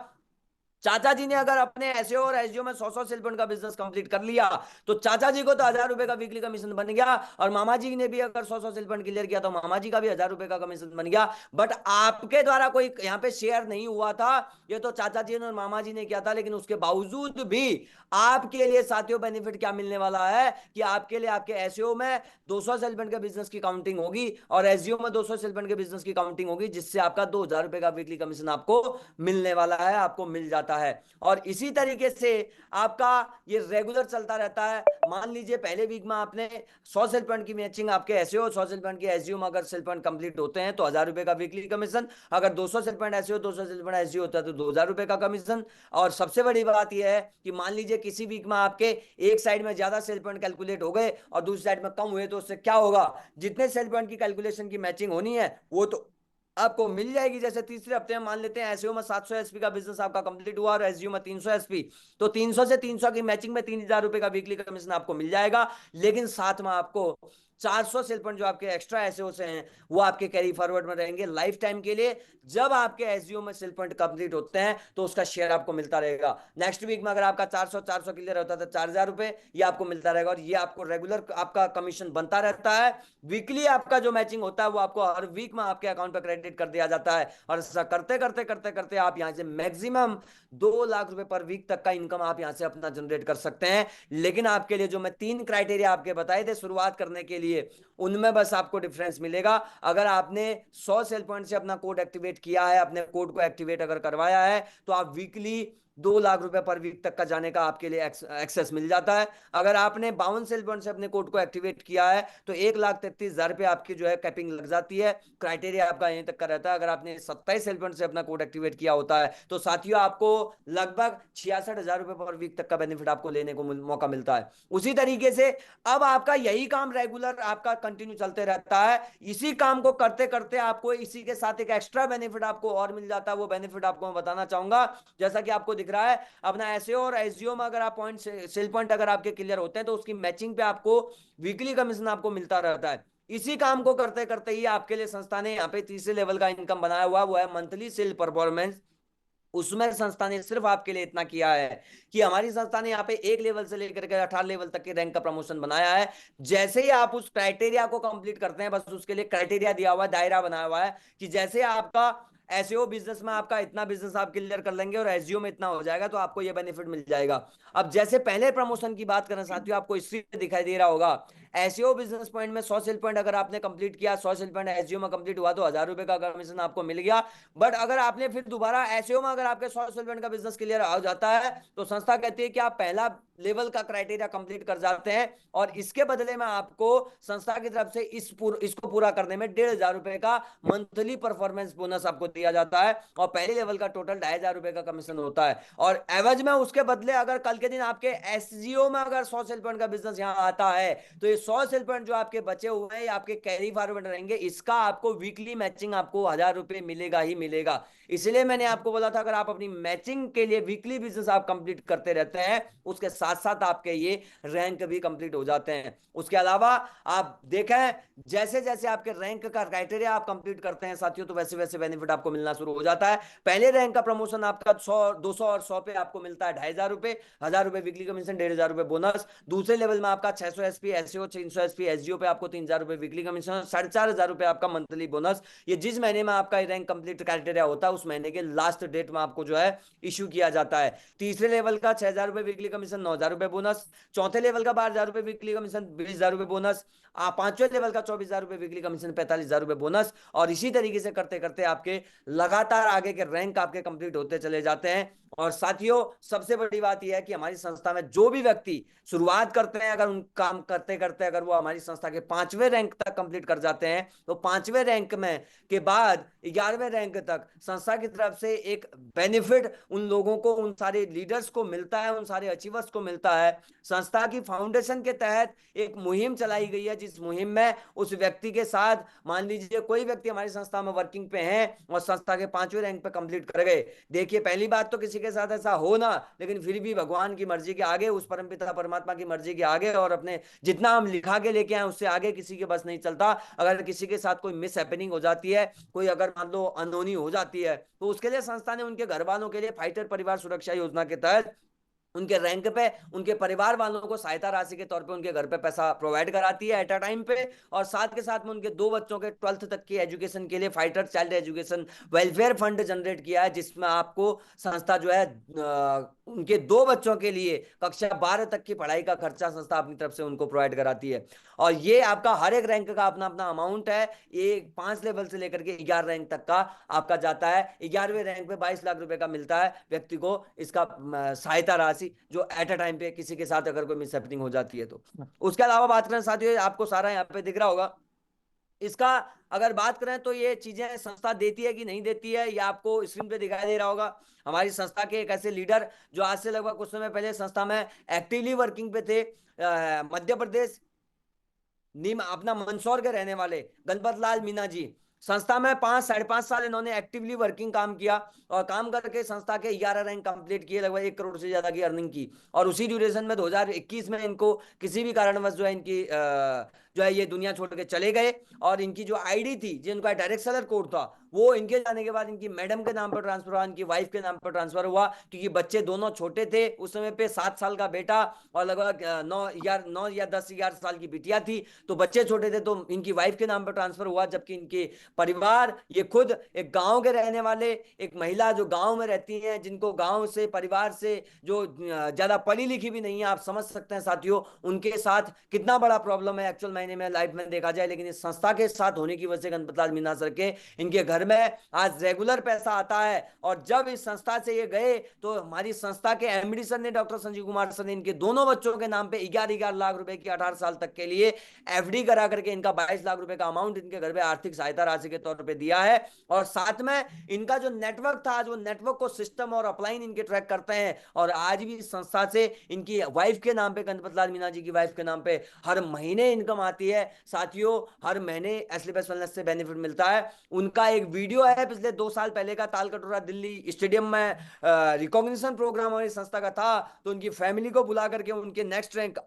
चाचा जी ने अगर अपने एसईओ और एसजीओ में 100 सेल पॉइंट का बिजनेस कंप्लीट कर लिया, तो चाचा जी को तो 1000 रुपए का वीकली कमीशन बन गया, और मामा जी ने भी अगर 100 सेल पॉइंट क्लियर किया, तो मामा जी का भी 1000 रुपए का कमीशन बन गया। बट आपके द्वारा कोई यहाँ पे शेयर नहीं हुआ था, ये तो चाचा जी ने और मामा जी ने किया था, लेकिन उसके बावजूद भी आपके लिए साथियों बेनिफिट क्या मिलने वाला है, कि आपके लिए आपके एसईओ में 200 सेल पॉइंट के बिजनेस की काउंटिंग होगी, और एसजीओ में 200 सेल पॉइंट के बिजनेस की काउंटिंग होगी, जिससे आपका 2000 रुपए का वीकली कमीशन आपको मिलने वाला है, आपको मिल जाता है। और इसी तरीके से आपका ये रेगुलर चलता रहता है। मान लीजिए पहले वीक में आपने 100 सेल पॉइंट की मैचिंग आपके एसईओ, 100 सेल पॉइंट की एसजीओ में अगर सेल पॉइंट कंप्लीट होते हैं तो 1000 रुपए का वीकली कमीशन, अगर 200 sale point SEO 200 sale point SGO होता है तो 2000 रुपए का कमीशन। और सबसे बड़ी बात यह है कि मान लीजिए किसी वीक में आपके एक साइड में ज्यादा सेल पॉइंट कैलकुलेट हो गए और दूसरी साइड में कम हुए, तो उससे क्या होगा, जितने सेल पॉइंट की कैलकुलेशन की मैचिंग होनी है वो तो आपको मिल जाएगी। जैसे तीसरे हफ्ते में मान लेते हैं एसईओ में 700 एसपी का बिजनेस आपका कंप्लीट हुआ और एसजीओ में 300 एसपी, तो 300 से 300 की मैचिंग में 3000 रुपए का वीकली कमीशन आपको मिल जाएगा। लेकिन साथ में आपको 400 सेल पॉइंट जो आपके एक्स्ट्रा एसईओ से हैं वो आपके कैरी फॉरवर्ड में रहेंगे लाइफ टाइम के लिए। जब आपके एसजीओ में सेल पॉइंट कंप्लीट होते हैं तो उसका शेयर आपको मिलता रहेगा। नेक्स्ट वीक में अगर आपका 400 400 क्लियर होता है तो 4000 रुपए ये आपको मिलता रहेगा, और ये आपको रेगुलर आपका कमीशन बनता रहता है। वीकली आपका जो मैचिंग होता है वो आपको हर वीक में आपके अकाउंट पर क्रेडिट कर दिया जाता है, और ऐसा करते करते करते करते आप यहां से मैक्सिमम 2 लाख रुपए पर वीक तक का इनकम आप यहां से अपना जनरेट कर सकते हैं। लेकिन आपके लिए जो मैं 3 क्राइटेरिया आपके बताए थे शुरुआत करने के लिए, उनमें बस आपको डिफरेंस मिलेगा। अगर आपने 100 सेल पॉइंट से अपना कोड एक्टिवेट किया है, अपने कोड को एक्टिवेट अगर करवाया है, तो आप वीकली 2 लाख रुपए पर वीक तक का जाने का आपके लिए एक्सेस मिल जाता है। अगर आपने 52 सेल पॉइंट से अपने कोड को एक्टिवेट किया है तो 1,33,000 रुपए आपकी जो है कैपिंग लग जाती है। क्राइटेरिया आपका यहीं तक का रहता है। अगर आपने 27 सेल पॉइंट से अपना कोड एक्टिवेट किया होता है तो साथियों आपको लगभग 66,000 रुपए पर वीक तक का बेनिफिट आपको लेने को मौका मिलता है। उसी तरीके से अब आपका यही काम रेगुलर आपका कंटिन्यू चलते रहता है। इसी काम को करते करते आपको इसी के साथ एक एक्स्ट्रा बेनिफिट आपको और मिल जाता है। वो बेनिफिट आपको मैं बताना चाहूंगा। जैसा कि आपको दिख रहा है अपना एसईओ और एसजीओ में अगर आप पॉइंट सेल पॉइंट अगर आपके क्लियर होते हैं तो उसकी मैचिंग पे आपको वीकली कमीशन आपको मिलता रहता है। इसी काम को करते करते ही आपके लिए संस्था ने यहाँ पे तीसरे लेवल का इनकम बनाया हुआ, वो है मंथली सेल परफॉर्मेंस। उसमें संस्था ने सिर्फ आपके लिए इतना किया है कि हमारी संस्था ने यहाँ पे 1 लेवल से लेकर के 18 लेवल तक के रैंक का प्रमोशन बनाया है। जैसे ही आप उस क्राइटेरिया को कंप्लीट करते हैं, बस उसके लिए क्राइटेरिया दिया हुआ है, दायरा बनाया हुआ है कि जैसे आपका एसईओ बिजनेस में आपका इतना बिजनेस आप क्लियर कर लेंगे और एसजीओ में इतना हो जाएगा तो आपको ये बेनिफिट मिल जाएगा। अब जैसे पहले प्रमोशन की बात करें साथियों, आपको स्क्रीन पे दिखाई दे रहा होगा एसईओ बिजनेस पॉइंट में 100 सेल पॉइंट अगर आपने कंप्लीट किया, 100 सेल पॉइंट एसजीओ में कंप्लीट हुआ तो 1000 रुपए का कमीशन आपको मिल गया। बट अगर आपने फिर दोबारा एसईओ में अगर आपके 100 सेल पॉइंट का बिजनेस क्लियर हो जाता है तो संस्था कहती है कि आप पहला लेवल का क्राइटेरिया कंप्लीट कर जाते हैं, और इसके बदले में आपको संस्था की तरफ से इसको पूरा करने में 1,500 रुपए का मंथली परफॉर्मेंस बोनस आपको दिया जाता है, और पहले लेवल का टोटल 2,500 रुपए का कमीशन होता है। और एवज में उसके बदले अगर कल के दिन आपके एसजीओ में अगर 100 सेल पॉइंट का बिजनेस यहाँ आता है, तो ये 100 सेल पॉइंट जो आपके बचे हुए हैं आपके कैरी फॉरवर्ड रहेंगे, इसका आपको वीकली मैचिंग आपको 1,000 रुपए मिलेगा ही मिलेगा। इसलिए मैंने आपको बोला था अगर आप अपनी मैचिंग के लिए वीकली बिजनेस आप कंप्लीट करते रहते हैं, उसके साथ साथ आपके ये रैंक भी कंप्लीट हो जाते हैं। उसके अलावा आप देखें, जैसे जैसे आपके रैंक का क्राइटेरिया आप कंप्लीट करते हैं साथियों, तो वैसे वैसे बेनिफिट आपको मिलना शुरू हो जाता है। पहले रैंक का प्रमोशन आपका 100, 200 और 100 पे आपको मिलता है 2,500 रुपए, 1,000 रुपए वीकली कमीशन, 1,500 रुपए बोनस। दूसरे लेवल में आपका 600 एसपी एसओ, 300 एसपी एसजीओ पे आपको 3,000 रुपए वीकली कमीशन, 4,500 रुपए आपका मंथली बोनस। ये जिस महीने में आपका रैंक कंप्लीट क्राइटेरिया होता है उस महीने के लास्ट डेट में आपको जो है इशू किया जाता है। तीसरे लेवल का 6,000 रुपए वीकली कमीशन, 9,000 रुपए बोनस। चौथे लेवल का 12,000 रुपए वीकली कमीशन, 20,000 रुपए बोनस। पांचवें लेवल का 24,000 रुपए वीकली कमीशन, 45,000 रुपए बोनस। और इसी तरीके से करते करते आपके लगातार आगे के रैंक आपके कंप्लीट होते चले जाते हैं। और साथियों, सबसे बड़ी बात यह है कि हमारी संस्था में जो भी व्यक्ति शुरुआत करते हैं, अगर उन काम करते करते अगर वो हमारी संस्था के 5वें रैंक तक कंप्लीट कर जाते हैं, तो 5वें रैंक में के बाद 11वें रैंक तक संस्था की तरफ से एक बेनिफिट उन लोगों को, उन सारे लीडर्स को मिलता है, उन सारे अचीवर्स को मिलता है। संस्था की फाउंडेशन के तहत एक मुहिम चलाई गई है, जिस मुहिम में उस व्यक्ति के साथ, मान लीजिए कोई व्यक्ति हमारी संस्था में वर्किंग पे है और संस्था के 5वें रैंक पे कंप्लीट कर गए। देखिए, पहली बात तो किसी के साथ ऐसा हो ना, लेकिन फिर भी भगवान की मर्जी के आगे, उस परमपिता परमात्मा की मर्जी के आगे, और अपने जितना हम लिखा के लेके आए उससे आगे किसी के बस नहीं चलता। अगर किसी के साथ कोई मिस हैपनिंग हो जाती है, कोई अगर मान लो अनहोनी हो जाती है, तो उसके लिए संस्था ने उनके घर वालों के लिए फाइटर परिवार सुरक्षा योजना के तहत उनके रैंक पे उनके परिवार वालों को सहायता राशि के तौर पे उनके घर पे पैसा प्रोवाइड कराती है एट अ टाइम पे। और साथ के साथ में उनके 2 बच्चों के 12th तक की एजुकेशन के लिए fighter child education welfare fund generate किया है, जिसमें आपको संस्था जो है उनके 2 बच्चों के लिए कक्षा 12 तक की पढ़ाई का खर्चा संस्था अपनी तरफ से उनको प्रोवाइड कराती है। और ये आपका हर एक रैंक का अपना अपना अमाउंट है। ये 5 लेवल से लेकर के 11 रैंक तक का आपका जाता है। 11वें रैंक पे 22 लाख रुपए का मिलता है व्यक्ति को इसका सहायता राशि, जो एट अ टाइम पे किसी के साथ अगर कोई मिसहैपनिंग हो जाती है तो। उसके अलावा बात करें साथियों, आपको सारा यहाँ पे दिख रहा होगा, इसका अगर बात करें तो ये चीजें संस्था देती है कि नहीं देती है, ये आपको स्क्रीन पे दिखाई दे रहा होगा। हमारी संस्था के एक ऐसे लीडर जो आज से लगभग कुछ समय पहले संस्था में एक्टिवली वर्किंग पे थे, मध्य प्रदेश नीम अपना मंदसौर के रहने वाले गणपत लाल मीना जी, संस्था में 5 साढ़े 5 साल इन्होंने एक्टिवली वर्किंग काम किया, और काम करके संस्था के 11 रैंक कंप्लीट किए, लगभग 1 करोड़ से ज्यादा की अर्निंग की। और उसी ड्यूरेशन में 2021 में इनको किसी भी कारणवश जो है इनकी जो है ये दुनिया छोड़ के चले गए। और इनकी जो आईडी थी, जिनका डायरेक्ट सेलर कोड था, वो इनके जाने के बाद इनकी मैडम के नाम पर ट्रांसफर हुआ, इनकी वाइफ के नाम पर ट्रांसफर हुआ, क्योंकि बच्चे दोनों छोटे थे उस समय पे। 7 साल का बेटा और लगभग 9 या 10 या 11 साल की बिटिया थी, तो बच्चे छोटे थे, तो इनकी वाइफ के नाम पर ट्रांसफर हुआ। जबकि इनके परिवार, ये खुद एक गांव के रहने वाले, एक महिला जो गांव में रहती हैं, जिनको गांव से परिवार से जो ज्यादा पढ़ी लिखी भी नहीं है, आप समझ सकते हैं साथियों उनके साथ कितना बड़ा प्रॉब्लम है एक्चुअल मायने में लाइफ में देखा जाए। लेकिन इस संस्था के साथ होने की वजह से गणपत लाल मीना सर के इनके घर में आज रेगुलर पैसा आता है। और जब इस संस्था से ये गए, तो हमारी संस्था के एमडी सर ने, डॉक्टर संजीव कुमार सर ने, इनके दोनों बच्चों के नाम पे 11 लाख रुपए की 18 साल तक के लिए एफडी करा करके इनका 22 लाख रुपए का अमाउंट इनके घर पे आर्थिक सहायता राशि के तौर पे दिया है। और साथ में इनका जो नेटवर्क था, जो नेटवर्क को सिस्टम और अपलाइन इनके ट्रैक करते हैं। और आज भी इस संस्था से इनकी वाइफ के नाम पे, गणपत लाल मीना जी की वाइफ के नाम पे हर महीने इनकम आती है साथियों। हर महीने एसलीपेस वेलनेस से बेनिफिट मिलता है। उनका एक वीडियो है पिछले 2 साल पहले का, तालकटोरा दिल्ली स्टेडियम में रिकॉग्निशन प्रोग्राम हमारी संस्था का था, तो उनकी फैमिली को बुला करके उनके नेक्स्ट रैंक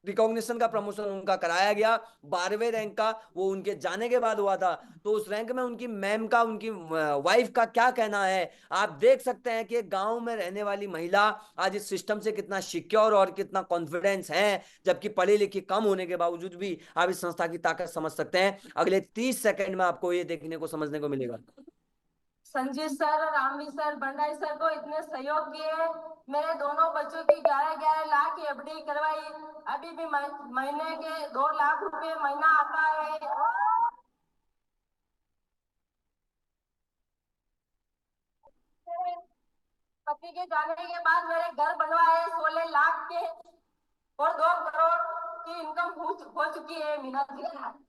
रिकॉग्निशन का प्रमोशन उनका कराया गया। 12वें रैंक का वो उनके जाने के बाद हुआ था। तो उस रैंक में उनकी मैम का, उनकी वाइफ का क्या कहना है, आप देख सकते हैं कि गांव में रहने वाली महिला आज इस सिस्टम से कितना सिक्योर और कितना कॉन्फिडेंस है, जबकि पढ़ी लिखी कम होने के बावजूद भी आप इस संस्था की ताकत समझ सकते हैं। अगले 30 सेकंड में आपको ये देखने को समझने को मिलेगा। संजीव सर और रामवी सर, भंडारी सर को इतने सहयोग दिए। मेरे दोनों बच्चों की 11-11 लाख की एफडी करवाई। अभी भी महीने के 2 लाख रुपए महीना आता है। पति के जाने के बाद मेरे घर बनवाए 16 लाख के। और 2 करोड़ की इनकम हो चुकी है मीना जी की।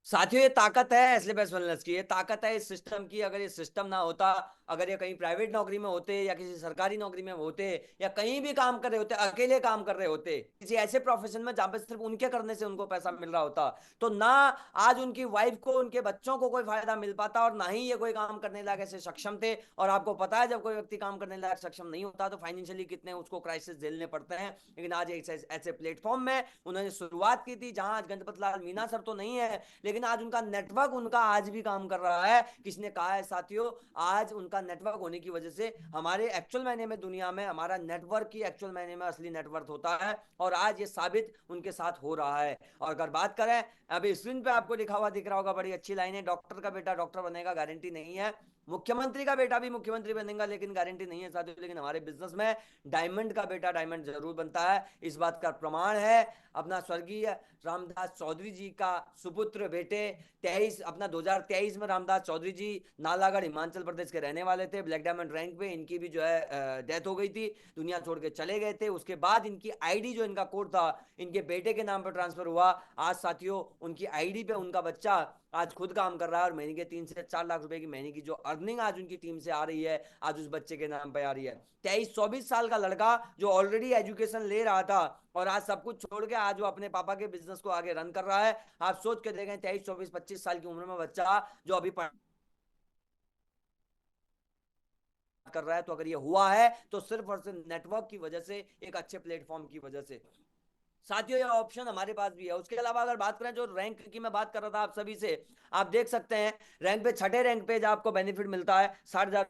साथियों ये ताकत है एसलेबस वेलनेस की, ये ताकत है इस सिस्टम की। अगर ये सिस्टम ना होता, अगर ये कहीं प्राइवेट नौकरी में होते या किसी सरकारी नौकरी में होते या कहीं भी काम कर रहे होते, अकेले काम कर रहे होते किसी ऐसे प्रोफेशन में जहां पे सिर्फ उनके करने से उनको पैसा मिल रहा होता, तो ना आज उनकी वाइफ को, उनके बच्चों को कोई फायदा मिल पाता, और ना ही ये कोई काम करने लायक ऐसे सक्षम थे। और आपको पता है जब कोई व्यक्ति काम करने लायक सक्षम नहीं होता तो फाइनेंशियली कितने उसको क्राइसिस झेलने पड़ते हैं। लेकिन आज एक ऐसे प्लेटफॉर्म में उन्होंने शुरुआत की थी जहां आज गणपत लाल मीना सर तो नहीं है, लेकिन आज उनका नेटवर्क उनका आज भी काम कर रहा है। किसने कहा है साथियों, आज उनका नेटवर्क होने की वजह से हमारे एक्चुअल मायने में दुनिया में हमारा नेटवर्क की एक्चुअल मायने में असली नेटवर्क होता है, और आज ये साबित उनके साथ हो रहा है। और अगर बात करें, अभी स्क्रीन पे आपको लिखा हुआ दिख रहा होगा, बड़ी अच्छी लाइन है, डॉक्टर का बेटा डॉक्टर बनेगा गारंटी नहीं है, मुख्यमंत्री का बेटा भी मुख्यमंत्री बनेगा लेकिन गारंटी नहीं है साथियों। लेकिन हमारे बिजनेस में डायमंड का बेटा डायमंड जरूर बनता है। इस बात का प्रमाण है अपना स्वर्गीय रामदास चौधरी जी का सुपुत्र बेटे 23 अपना 2023 में रामदास चौधरी जी नालागढ़ हिमाचल प्रदेश के रहने वाले थे, ब्लैक डायमंड रैंक पे इनकी भी जो है डेथ हो गई थी, दुनिया छोड़ के चले गए थे। उसके बाद इनकी आईडी जो इनका कोड था इनके बेटे के नाम पर ट्रांसफर हुआ। आज साथियों उनकी आईडी पे उनका बच्चा आज खुद काम कर रहा है, और महीने के 3 से 4 लाख रुपए की महीने की जो अर्निंग आज उनकी टीम से आ रही है आज उस बच्चे के नाम पे आ रही है। 23-24 साल का लड़का जो ऑलरेडी एजुकेशन ले रहा था और आज सब कुछ छोड़ के आज वो अपने पापा के बिजनेस को आगे रन कर रहा है। आप सोच के देखें 23-24-25 साल की उम्र में बच्चा जो अभी कर रहा है, तो अगर ये हुआ है तो सिर्फ और सिर्फ नेटवर्क की वजह से, एक अच्छे प्लेटफॉर्म की वजह से। साथियों ये ऑप्शन हमारे पास भी है। उसके अलावा अगर बात करें जो रैंक की मैं बात कर रहा था आप सभी से, आप देख सकते हैं रैंक पे छठे रैंक पे आपको बेनिफिट मिलता है 60,000